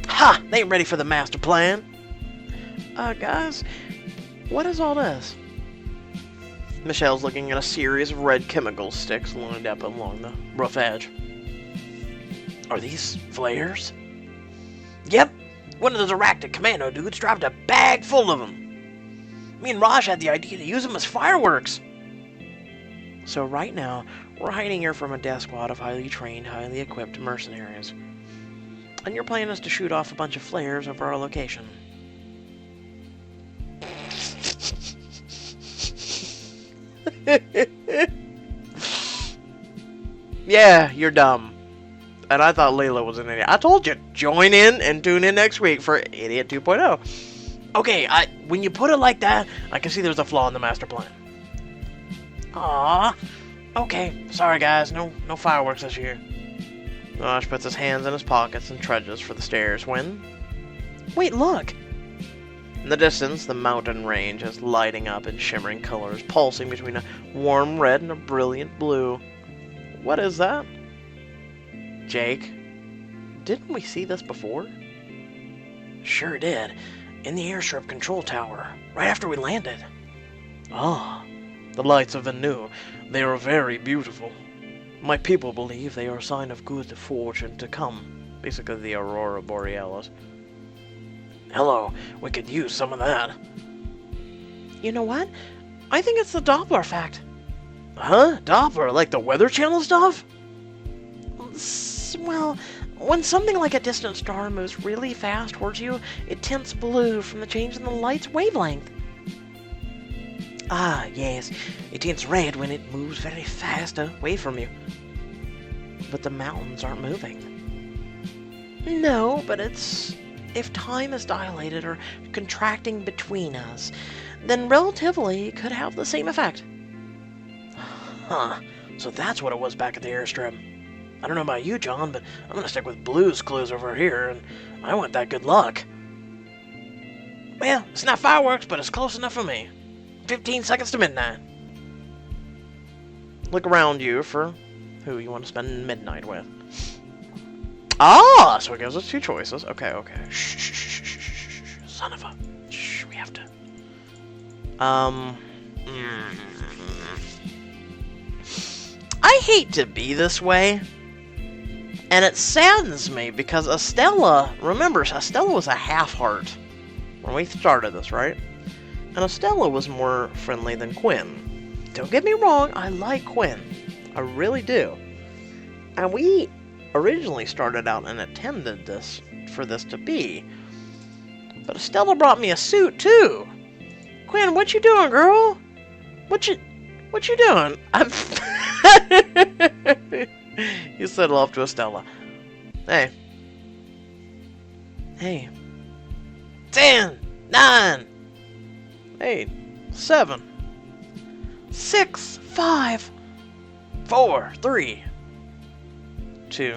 Ha! They ain't ready for the master plan. Guys, what is all this? Michelle's looking at a series of red chemical sticks lined up along the roof edge. Are these flares? Yep. One of the Arachnid Commando dudes dropped a bag full of them. Me and Raj had the idea to use them as fireworks. So right now, we're hiding here from a death squad of highly trained, highly equipped mercenaries. And your plan is to shoot off a bunch of flares over our location. Yeah, you're dumb. And I thought Lila was an idiot. I told you, join in and tune in next week for Idiot 2.0. Okay, when you put it like that, I can see there's a flaw in the master plan. Aww. Okay, sorry guys, no fireworks this year. Raj puts his hands in his pockets and trudges for the stairs when... Wait, look! In the distance, the mountain range is lighting up in shimmering colors, pulsing between a warm red and a brilliant blue. What is that? Jake, didn't we see this before? Sure did. In the airstrip control tower, right after we landed. Ah, the lights of Venu. They are very beautiful. My people believe they are a sign of good fortune to come. Basically the Aurora Borealis. Hello, we could use some of that. You know what? I think it's the Doppler effect. Huh? Doppler? Like the Weather Channel stuff? Well, when something like a distant star moves really fast towards you, it tints blue from the change in the light's wavelength. Ah, yes, it tints red when it moves very fast away from you. But the mountains aren't moving. No, but it's... If time is dilated or contracting between us, then relativity could have the same effect. Huh. So that's what it was back at the airstrip. I don't know about you, John, but I'm gonna stick with Blue's Clues over here, and I want that good luck. Well, it's not fireworks, but it's close enough for me. 15 seconds to midnight. Look around you for who you want to spend midnight with. Ah, so it gives us two choices. Okay, okay. Shh, shh, shh, shh, shh, shh. Son of a... Shh, we have to... I hate to be this way, and it saddens me because Estella... Remember, Estella was a half-heart when we started this, right? And Estella was more friendly than Quinn. Don't get me wrong, I like Quinn. I really do. And we originally started out and intended for this to be. But Estella brought me a suit, too. Quinn, what you doing, girl? What you doing? You said love to Estella. Hey. Hey. 10, 9, 8, 7, 6, 5, 4, 3, 2,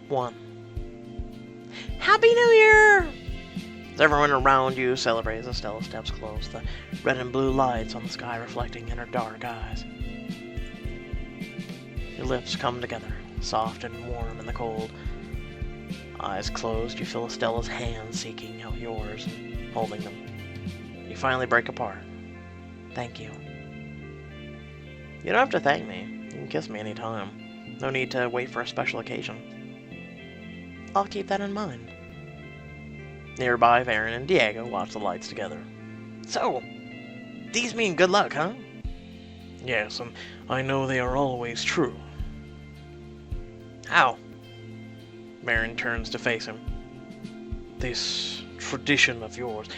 1. Happy New Year! As everyone around you celebrates, Estella steps close, the red and blue lights on the sky reflecting in her dark eyes. Your lips come together, soft and warm in the cold. Eyes closed, you feel Estella's hands seeking out yours and holding them. You finally break apart. Thank you. You don't have to thank me. You can kiss me anytime. No need to wait for a special occasion. I'll keep that in mind. Nearby, Varen and Diego watch the lights together. So, these mean good luck, huh? Yes, and I know they are always true. How? Varen turns to face him. This tradition of yours,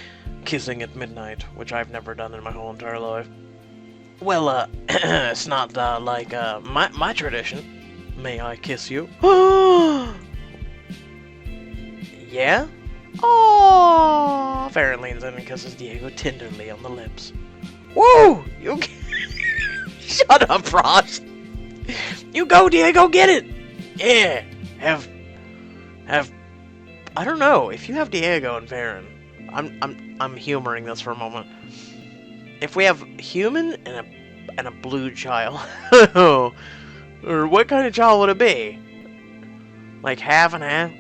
kissing at midnight, which I've never done in my whole entire life. Well, it's not, like, my tradition. May I kiss you? Yeah? Oh! Varen leans in and kisses Diego tenderly on the lips. Woo! You shut up, Ross! You go, Diego, get it! Yeah! Have I don't know, if you have Diego and Varen, I'm humoring this for a moment. If we have human and a blue child, or what kind of child would it be? Like half and half?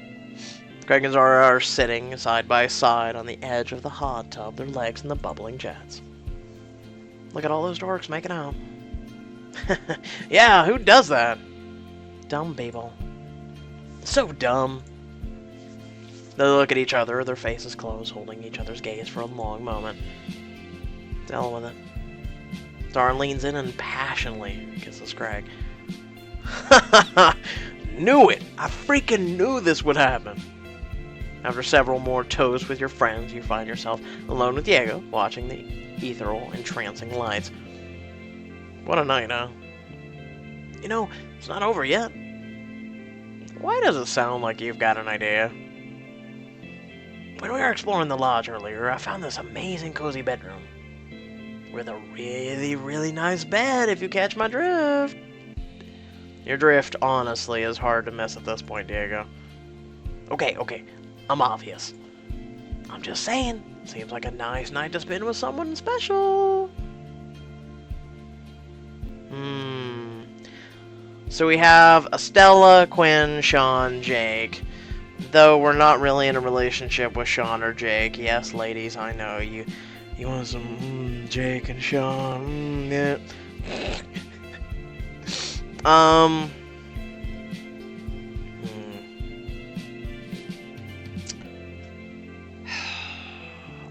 Greg and Zara are sitting side by side on the edge of the hot tub, their legs in the bubbling jets. Look at all those dorks making out. Yeah, who does that? Dumb people. So dumb. They look at each other, their faces closed, holding each other's gaze for a long moment. To hell with it. Zara leans in and passionately kisses Greg. Knew it! I freaking knew this would happen! After several more toasts with your friends, you find yourself alone with Diego, watching the ethereal, entrancing lights. What a night, huh? You know, it's not over yet. Why does it sound like you've got an idea? When we were exploring the lodge earlier, I found this amazing cozy bedroom. With a really, really nice bed, if you catch my drift. Your drift, honestly, is hard to miss at this point, Diego. Okay. I'm obvious. I'm just saying, seems like a nice night to spend with someone special. So we have Estella, Quinn, Sean, Jake. Though we're not really in a relationship with Sean or Jake. Yes, ladies, I know you want some Jake and Sean. Yeah.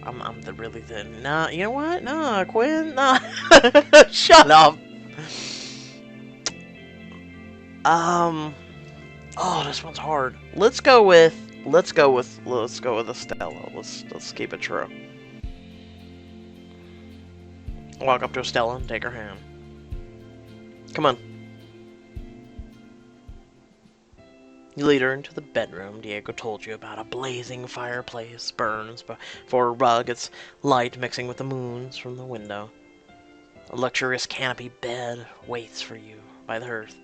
I'm the really thin. Nah, you know what? Nah, Quinn. Nah. Shut up. Oh, this one's hard. Let's go with Estella. Let's keep it true. Walk up to Estella and take her hand. Come on. You lead her into the bedroom Diego told you about. A blazing fireplace burns before a rug, its light mixing with the moon's from the window. A luxurious canopy bed waits for you by the hearth.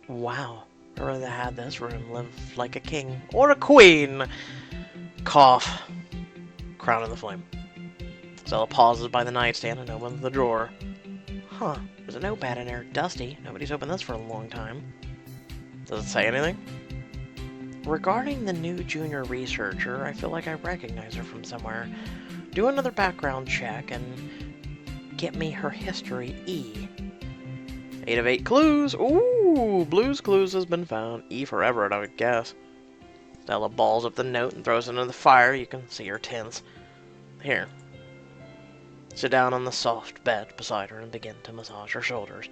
Wow, I'd rather had this room live like a king or a queen. Cough. Crown in the flame. Stella pauses by the nightstand and opens the drawer. Huh, there's a notepad in there. Dusty. Nobody's opened this for a long time. Does it say anything? Regarding the new junior researcher, I feel like I recognize her from somewhere. Do another background check and get me her history E. 8 of 8 clues. Ooh, Blue's Clues has been found. E for Everett, I would guess. Stella balls up the note and throws it into the fire. You can see her tense. Here. Sit down on the soft bed beside her and begin to massage her shoulders.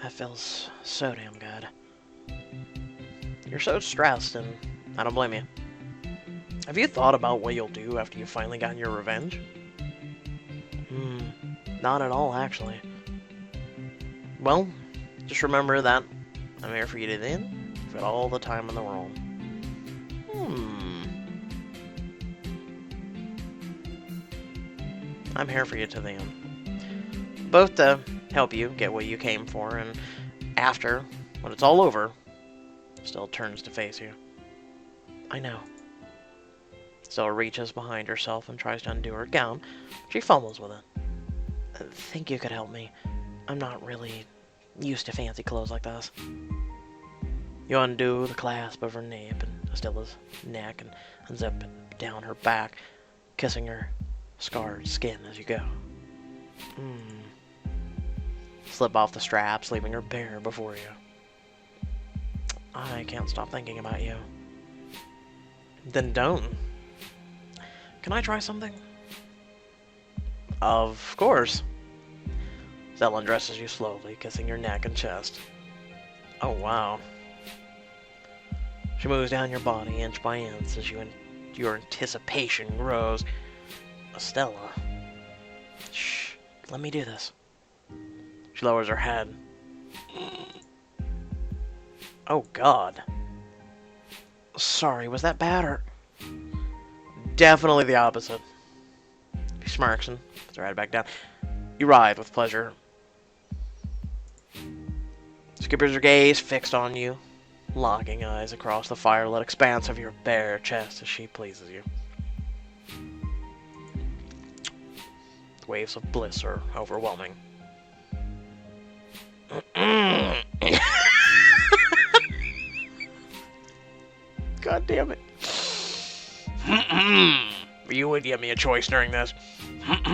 That feels so damn good. You're so stressed, and I don't blame you. Have you thought about what you'll do after you've finally gotten your revenge? Not at all, actually. Well, just remember that I'm here for you to the end. You've got all the time in the world. I'm here for you to the end. Both to help you get what you came for, and after, when it's all over, Stella turns to face you. I know. Stella reaches behind herself and tries to undo her gown. She fumbles with it. I think you could help me. I'm not really used to fancy clothes like this. You undo the clasp of her nape and Stella's neck and unzip down her back, kissing her scarred skin as you go. Slip off the straps, leaving her bare before you. I can't stop thinking about you. Then don't. Can I try something? Of course. Stella undresses you slowly, kissing your neck and chest. Oh, wow. She moves down your body inch by inch as your anticipation grows. Stella. Shh. Let me do this. She lowers her head. Oh, God. Sorry, was that bad or... Definitely the opposite. She smirks and puts her head back down. You writhe with pleasure. She keeps her gaze fixed on you, locking eyes across the firelit expanse of your bare chest as she pleases you. The waves of bliss are overwhelming. God damn it. You would give me a choice during this. Grab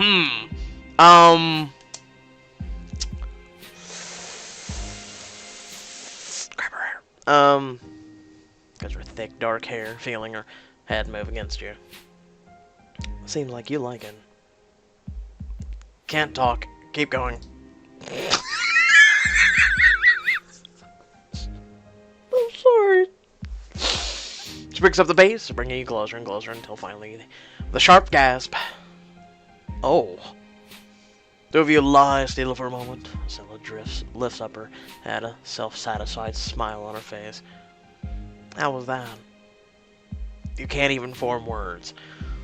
her hair. Because her thick, dark hair, feeling her head move against you. Seems like you like it. Can't talk. Keep going. I'm sorry. She picks up the pace, bringing you closer and closer until finally, with a sharp gasp. Oh. Two of you lie still for a moment. Stella lifts up her head, a self-satisfied smile on her face. How was that? You can't even form words.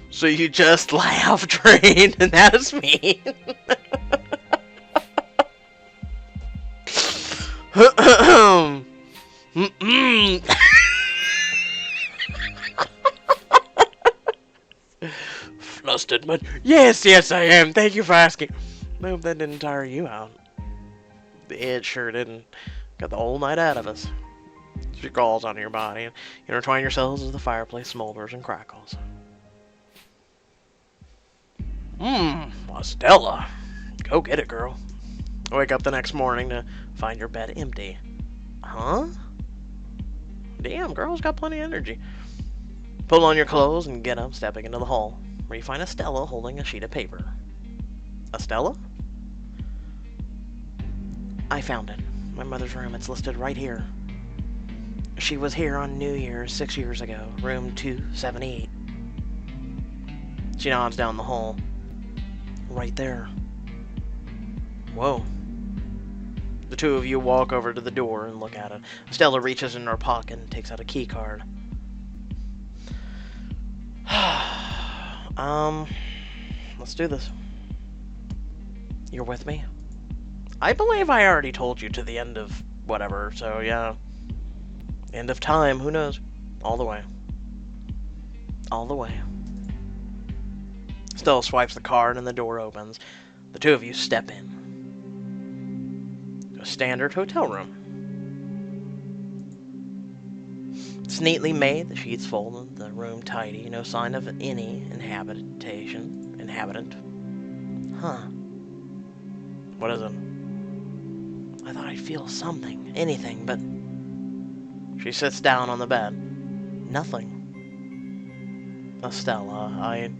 So you just laugh, Train, and that is me. Flustered, but yes, I am. Thank you for asking. I hope that didn't tire you out. It sure didn't. Got the whole night out of us. She crawls onto your body and intertwine yourselves as the fireplace smolders and crackles. Stella. Go get it, girl. I wake up the next morning to find your bed empty. Huh? Damn, girl's got plenty of energy. Pull on your clothes and get up, stepping into the hall, where you find Estella holding a sheet of paper. Estella? I found it. My mother's room. It's listed right here. She was here on New Year's 6 years ago, room 278. She nods down the hall. Right there. Whoa. The two of you walk over to the door and look at it. Stella reaches in her pocket and takes out a key card. Let's do this. You're with me? I believe I already told you to the end of whatever, so yeah. End of time, who knows? All the way. All the way. Stella swipes the card and the door opens. The two of you step in. A standard hotel room. It's neatly made, the sheets folded, the room tidy, no sign of any inhabitant. Huh. What is it? I thought I'd feel something, anything, but... She sits down on the bed. Nothing. Stella,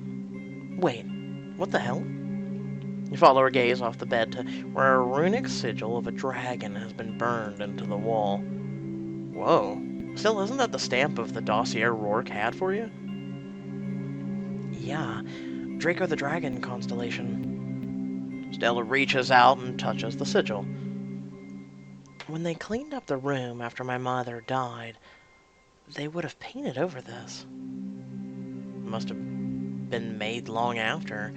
Wait, what the hell? You follow her gaze off the bed to where a runic sigil of a dragon has been burned into the wall. Whoa. Still, isn't that the stamp of the dossier Rourke had for you? Yeah. Draco the Dragon constellation. Stella reaches out and touches the sigil. When they cleaned up the room after my mother died, they would have painted over this. Must have been made long after.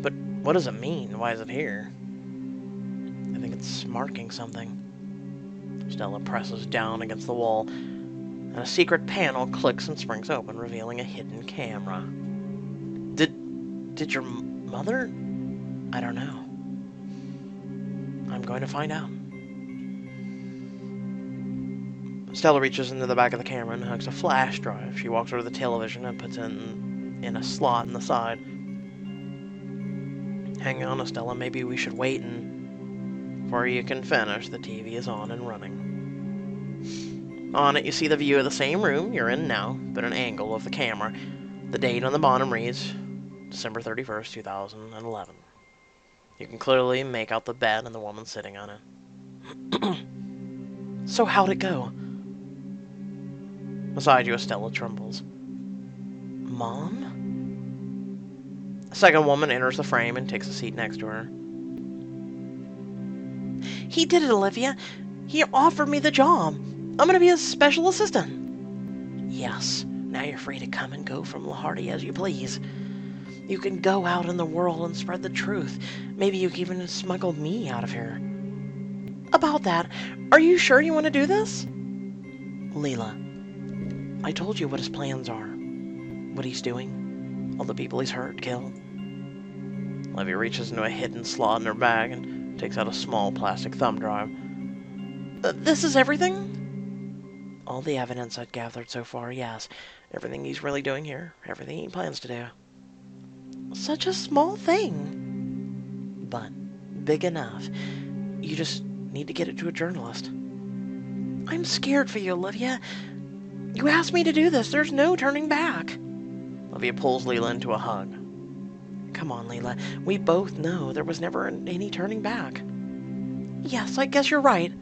But what does it mean? Why is it here? I think it's marking something. Stella presses down against the wall, and a secret panel clicks and springs open, revealing a hidden camera. Did your mother? I don't know. I'm going to find out. Stella reaches into the back of the camera and hooks a flash drive. She walks over to the television and puts it in a slot in the side. Hang on, Stella. Maybe we should wait before you can finish. The TV is on and running. On it, you see the view of the same room you're in now, but an angle of the camera. The date on the bottom reads December 31st, 2011. You can clearly make out the bed and the woman sitting on it. So how'd it go? Beside you, Stella trembles. Mom? A second woman enters the frame and takes a seat next to her. He did it, Olivia. He offered me the job. I'm going to be his special assistant. Yes, now you're free to come and go from Lahardy as you please. You can go out in the world and spread the truth. Maybe you can even smuggle me out of here. About that, are you sure you want to do this? Lila, I told you what his plans are. What he's doing. All the people he's hurt, killed. Olivia reaches into a hidden slot in her bag and takes out a small plastic thumb drive. This is everything? All the evidence I've gathered so far, yes. Everything he's really doing here. Everything he plans to do. Such a small thing. But big enough. You just need to get it to a journalist. I'm scared for you, Olivia. You asked me to do this. There's no turning back. Olivia pulls Lila into a hug. Come on, Lila. We both know there was never any turning back. Yes, I guess you're right.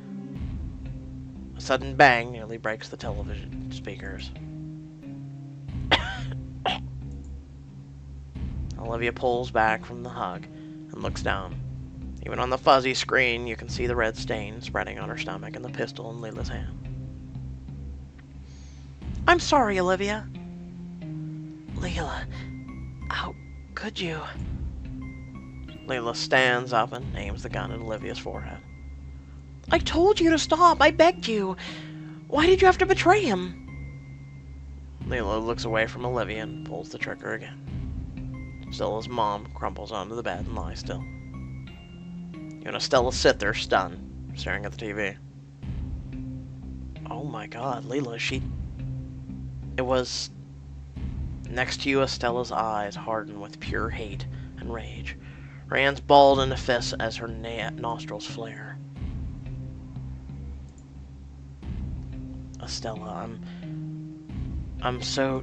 A sudden bang nearly breaks the television speakers. Olivia pulls back from the hug and looks down. Even on the fuzzy screen, you can see the red stain spreading on her stomach and the pistol in Lila's hand. I'm sorry, Olivia. Lila, how could you? Lila stands up and aims the gun at Olivia's forehead. I told you to stop. I begged you. Why did you have to betray him? Lila looks away from Olivia and pulls the trigger again. Stella's mom crumples onto the bed and lies still. You and Stella sit there stunned, staring at the TV. Oh my god, Lila, It was... Next to you, Estella's eyes harden with pure hate and rage. Her hands balled into fists as her nostrils flare. Estella, I'm so...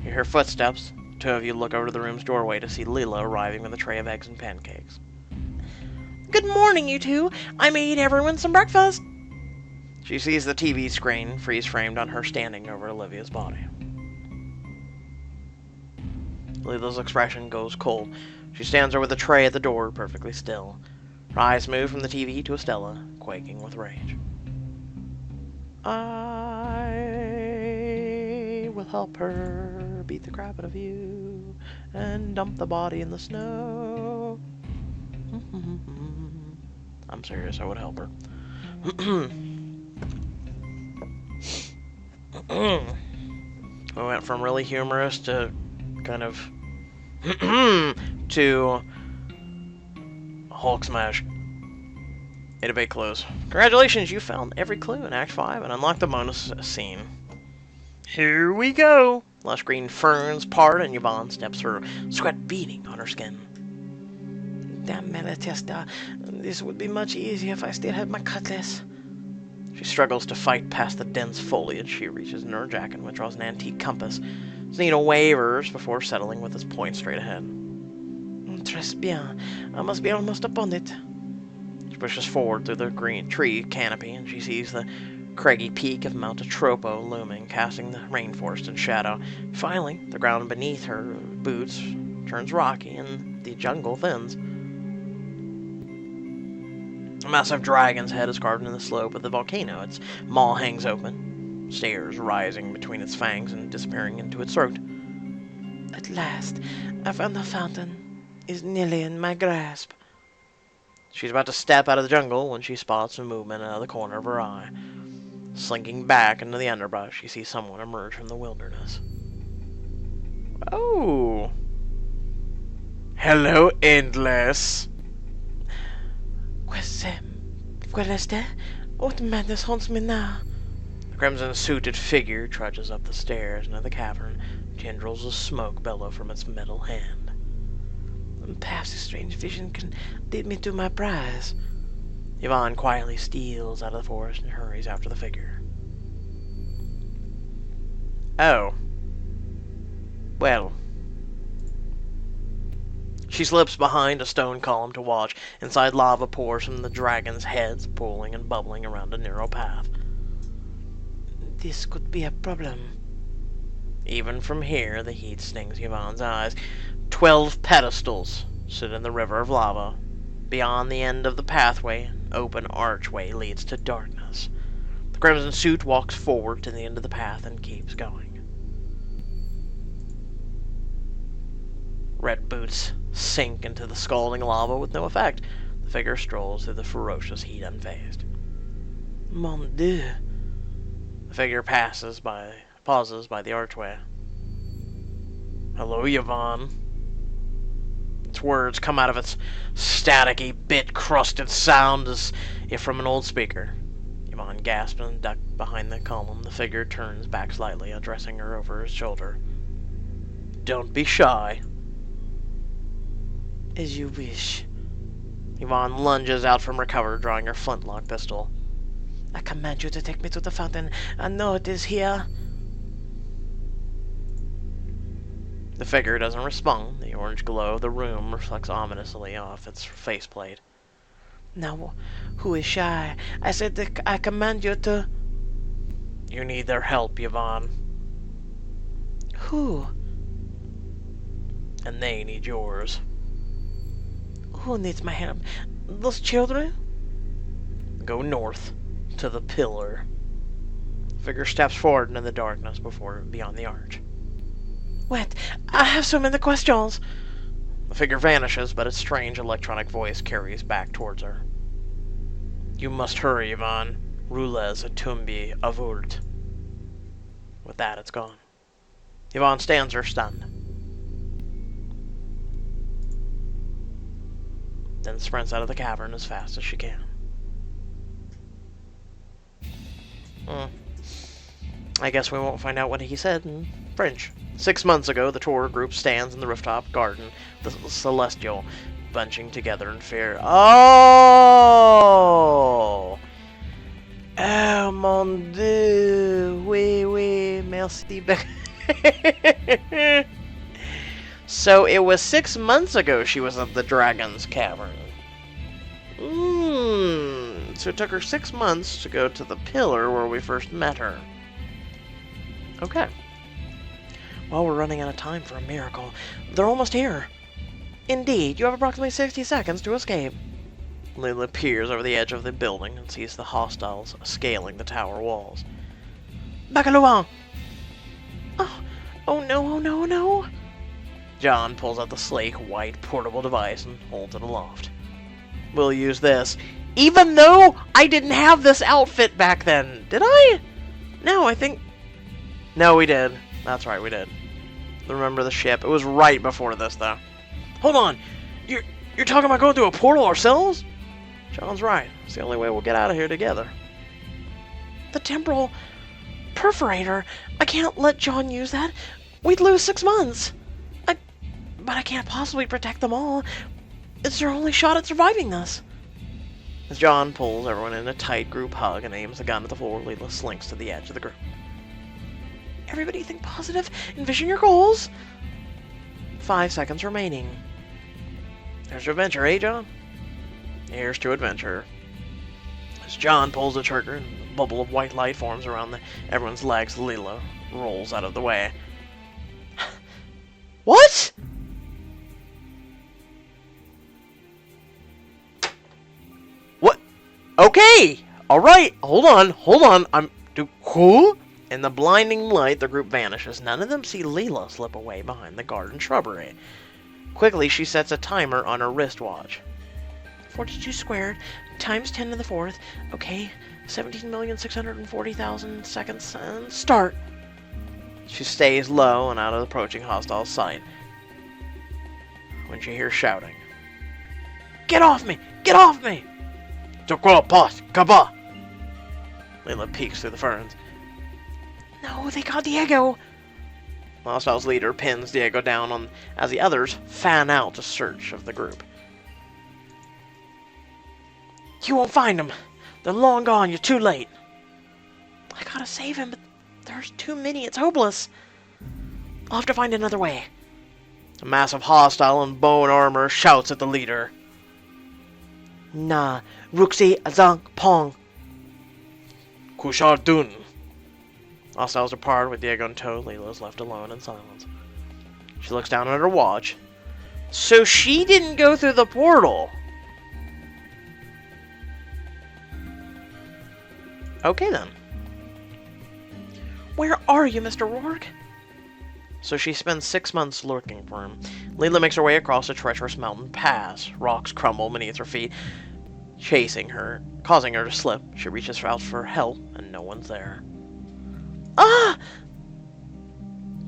You hear footsteps. Two of you look over to the room's doorway to see Lila arriving with a tray of eggs and pancakes. Good morning, you two. I made everyone some breakfast. She sees the TV screen freeze-framed on her standing over Olivia's body. Lila's expression goes cold. She stands there with a tray at the door, perfectly still. Her Her eyes moved from the TV to Estella, quaking with rage. I will help her beat the crap out of you and dump the body in the snow. I'm serious, I would help her. We went from really humorous to kind of to Hulk smash. A debate close. Congratulations, you found every clue in Act 5 and unlocked the bonus scene. Here we go! Lush green ferns part and Yvonne steps through, sweat beading on her skin. Damn Malatesta, this would be much easier if I still had my cutlass. She struggles to fight past the dense foliage. She reaches into her jacket and withdraws an antique compass. Its needle wavers before settling with its point straight ahead. Très bien. I must be almost upon it. She pushes forward through the green tree canopy, and she sees the craggy peak of Mount Atropo looming, casting the rainforest in shadow. Finally, the ground beneath her boots turns rocky, and the jungle thins. A massive dragon's head is carved in the slope of the volcano. Its maw hangs open, stairs rising between its fangs and disappearing into its throat. At last, I found the fountain. Is nearly in my grasp. She's about to step out of the jungle when she spots a movement out of the corner of her eye. Slinking back into the underbrush, she sees someone emerge from the wilderness. Oh! Hello, Endless! Queste? What madness haunts me now? The crimson-suited figure trudges up the stairs into the cavern. Tendrils of smoke bellow from its metal hand. Perhaps this strange vision can lead me to my prize. Yvonne quietly steals out of the forest and hurries after the figure. Oh. Well. She slips behind a stone column to watch. Inside, lava pours from the dragon's heads, pooling and bubbling around a narrow path. This could be a problem. Even from here, the heat stings Yvonne's eyes. 12 pedestals sit in the river of lava. Beyond the end of the pathway, an open archway leads to darkness. The crimson suit walks forward to the end of the path and keeps going. Red boots sink into the scalding lava with no effect. The figure strolls through the ferocious heat unfazed. Mon Dieu. The figure pauses by the archway. Hello, Yvonne. Its words come out of its staticky, bit-crusted sound as if from an old speaker. Yvonne gasps and ducks behind the column. The figure turns back slightly, addressing her over his shoulder. Don't be shy. As you wish. Yvonne lunges out from her cover, drawing her flintlock pistol. I command you to take me to the fountain. I know it is here. The figure doesn't respond. The orange glow of the room reflects ominously off its faceplate. Now, who is shy? I said that I command you to... You need their help, Yvonne. Who? And they need yours. Who needs my help? Those children? Go north, to the pillar. The figure steps forward into the darkness beyond the arch. Wait, I have so many questions. The figure vanishes, but its strange electronic voice carries back towards her. You must hurry, Yvonne. Roules tumbi avult. With that, it's gone. Yvonne stands there stunned. Then sprints out of the cavern as fast as she can. I guess we won't find out what he said in French. 6 months ago, the tour group stands in the rooftop garden, the Celestial, bunching together in fear. Oh! Oh, mon Dieu! Oui, merci. So it was 6 months ago she was at the Dragon's Cavern. So it took her 6 months to go to the pillar where we first met her. Okay. Well, we're running out of time for a miracle. They're almost here. Indeed, you have approximately 60 seconds to escape. Lila peers over the edge of the building and sees the hostiles scaling the tower walls. Bacalois! Oh, oh no, oh no, oh no! John pulls out the sleek, white, portable device and holds it aloft. We'll use this. Even though I didn't have this outfit back then, did I? No, I think... No, we did. That's right, we did. Remember the ship? It was right before this, though. Hold on! You're talking about going through a portal ourselves? John's right. It's the only way we'll get out of here together. The temporal perforator. I can't let John use that. We'd lose 6 months. But I can't possibly protect them all. It's their only shot at surviving this. As John pulls everyone in a tight group hug and aims the gun at the floor, Lila slinks to the edge of the group. Everybody think positive. Envision your goals. 5 seconds remaining. There's your adventure, eh, John? Here's to adventure. As John pulls the trigger and a bubble of white light forms around everyone's legs, Lila rolls out of the way. What? What? Okay! Alright, hold on. I'm... Who? In the blinding light, the group vanishes. None of them see Lila slip away behind the garden shrubbery. Quickly, she sets a timer on her wristwatch. 42 squared times 10 to the 4th. Okay, 17,640,000 seconds. And start. She stays low and out of approaching hostile sight. When she hears shouting. Get off me! Get off me! De quoi pas? Kaba! Lila peeks through the ferns. No, they got Diego! Hostile's leader pins Diego down as the others fan out to search of the group. You won't find them. They're long gone. You're too late. I gotta save him, but there's too many. It's hopeless. I'll have to find another way. A massive hostile in bone armor shouts at the leader. Na, Ruxi Azang Pong. Kushar Dun. Hostiles depart with Diego in tow. Lila is left alone in silence. She looks down at her watch. So she didn't go through the portal. Okay then. Where are you, Mr. Rourke? So she spends 6 months looking for him. Lila makes her way across a treacherous mountain pass. Rocks crumble beneath her feet, chasing her, causing her to slip. She reaches out for help, and no one's there. Ah!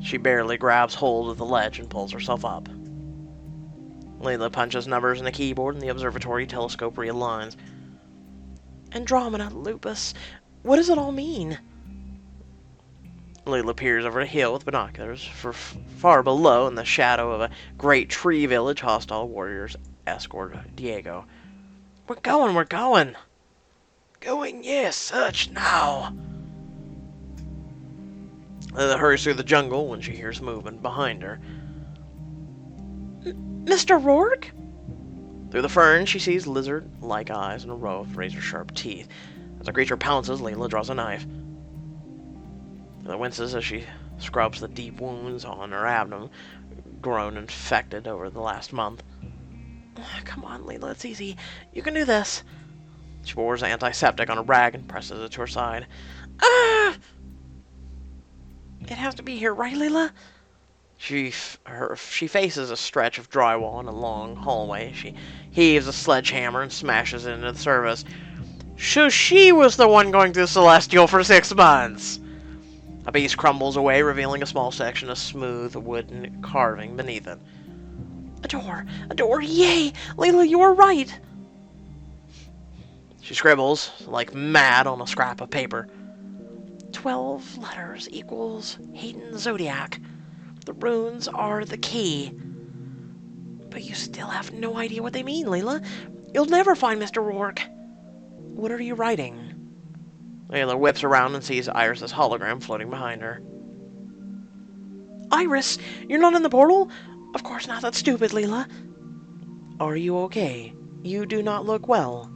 She barely grabs hold of the ledge and pulls herself up. Lila punches numbers in the keyboard, and the observatory telescope realigns. Andromeda, Lupus, what does it all mean? Lila peers over a hill with binoculars. For far below, in the shadow of a great tree village, hostile warriors escort Diego. We're going! Going, yes, search now! Lila hurries through the jungle when she hears movement behind her. Mr. Rourke? Through the ferns, she sees lizard-like eyes and a row of razor-sharp teeth. As the creature pounces, Lila draws a knife. Lila winces as she scrubs the deep wounds on her abdomen, grown infected over the last month. Come on, Lila, it's easy. You can do this. She pours antiseptic on a rag and presses it to her side. Ah! It has to be here, right, Lila? She faces a stretch of drywall in a long hallway. She heaves a sledgehammer and smashes it into the surface. So she was the one going through Celestial for 6 months. A piece crumbles away, revealing a small section of smooth wooden carving beneath it. A door, yay! Lila, you were right! She scribbles like mad on a scrap of paper. 12 letters equals Hayden Zodiac. The runes are the key. But you still have no idea what they mean, Lila. You'll never find Mr. Rourke. What are you writing? Lila whips around and sees Iris's hologram floating behind her. Iris, you're not in the portal? Of course not, that's stupid, Lila. Are you okay? You do not look well.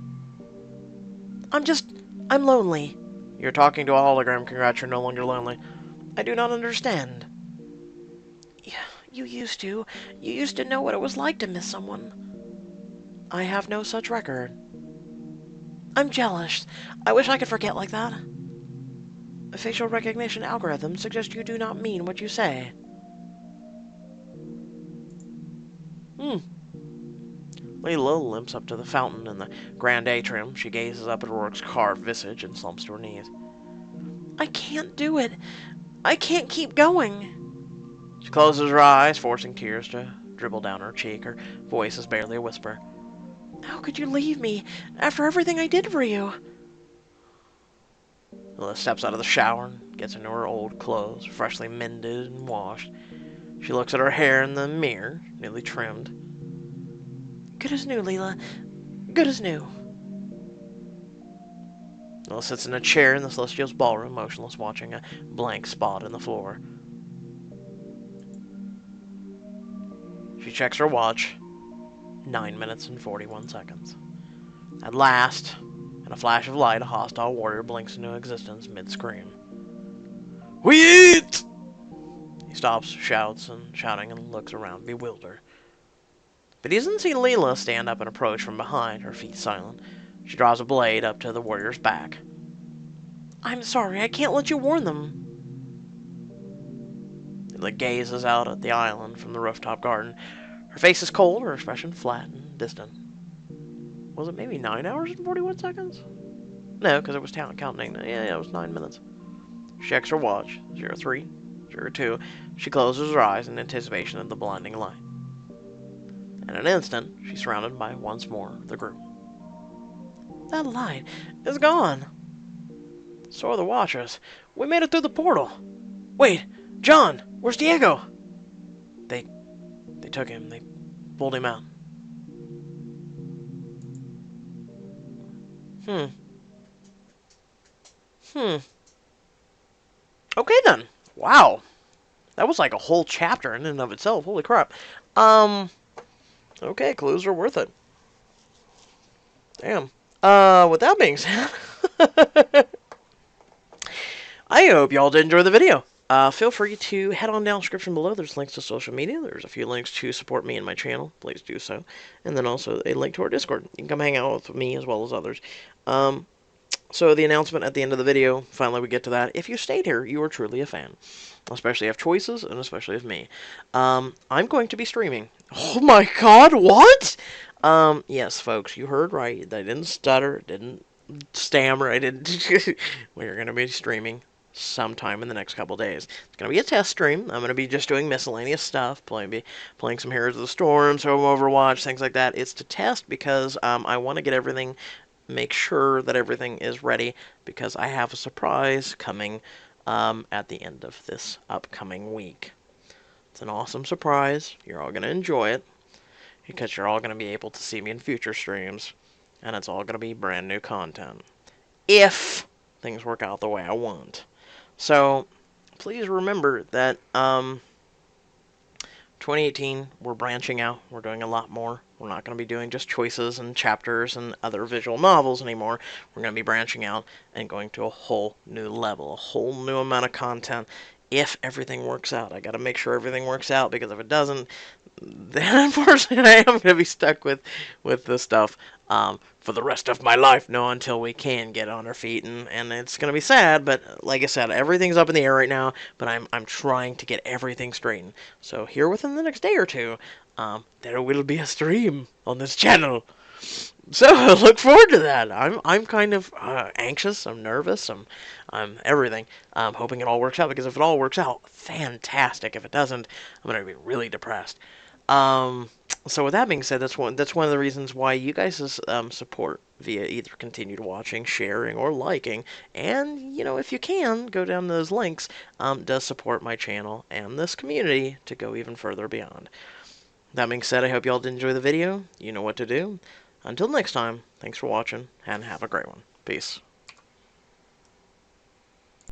I'm lonely. You're talking to a hologram, congrats, you're no longer lonely. I do not understand. Yeah, you used to. You used to know what it was like to miss someone. I have no such record. I'm jealous. I wish I could forget like that. A facial recognition algorithm suggests you do not mean what you say. Lila limps up to the fountain in the grand atrium. She gazes up at Rourke's carved visage and slumps to her knees. I can't do it. I can't keep going. She closes her eyes, forcing tears to dribble down her cheek. Her voice is barely a whisper. How could you leave me after everything I did for you? Lila steps out of the shower and gets into her old clothes, freshly mended and washed. She looks at her hair in the mirror, newly trimmed. Good as new, Lila. Good as new. Lila sits in a chair in the Celestial's ballroom, motionless, watching a blank spot in the floor. She checks her watch. 9 minutes and 41 seconds. At last, in a flash of light, a hostile warrior blinks into existence mid-scream. We eat! He stops, shouting, and looks around, bewildered. But he doesn't see Lila stand up and approach from behind, her feet silent. She draws a blade up to the warrior's back. I'm sorry, I can't let you warn them. Lila gazes out at the island from the rooftop garden. Her face is cold, her expression flat and distant. Was it maybe 9 hours and 41 seconds? No, because it was counting. Yeah, it was 9 minutes. She checks her watch. 03, 02. She closes her eyes in anticipation of the blinding light. In an instant, she's surrounded by once more the group. That light is gone. So are the Watchers. We made it through the portal. Wait, John, where's Diego? They took him. They pulled him out. Okay then. Wow. That was like a whole chapter in and of itself. Holy crap. Okay, clues are worth it. Damn. With that being said, I hope y'all did enjoy the video. Feel free to head on down the description below. There's links to social media. There's a few links to support me and my channel. Please do so. And then also a link to our Discord. You can come hang out with me as well as others. So the announcement at the end of the video, finally we get to that. If you stayed here, you are truly a fan. Especially of choices, and especially of me. I'm going to be streaming. Oh my god, what? Yes, folks, you heard right. I didn't stutter, didn't stammer, I didn't... We're going to be streaming sometime in the next couple days. It's going to be a test stream. I'm going to be just doing miscellaneous stuff, playing some Heroes of the Storm, some Overwatch, things like that. It's to test because I want to get everything, make sure that everything is ready, because I have a surprise coming at the end of this upcoming week. It's an awesome surprise. You're all going to enjoy it, because you're all going to be able to see me in future streams, and it's all going to be brand new content. If things work out the way I want. So, please remember that 2018, we're branching out. We're doing a lot more. We're not going to be doing just choices and chapters and other visual novels anymore. We're going to be branching out and going to a whole new level, a whole new amount of content. If everything works out, I got to make sure everything works out, because if it doesn't, then unfortunately I am going to be stuck with this stuff for the rest of my life. No, until we can get on our feet, and it's going to be sad, but like I said, everything's up in the air right now, but I'm trying to get everything straightened. So here within the next day or two, there will be a stream on this channel. So look forward to that. I'm kind of anxious. I'm nervous. I'm everything. I'm hoping it all works out, because if it all works out, fantastic. If it doesn't, I'm gonna be really depressed. So with that being said, that's one of the reasons why you guys' support via either continued watching, sharing, or liking, and if you can go down those links, does support my channel and this community to go even further beyond. That being said, I hope y'all did enjoy the video. You know what to do. Until next time, thanks for watching, and have a great one. Peace.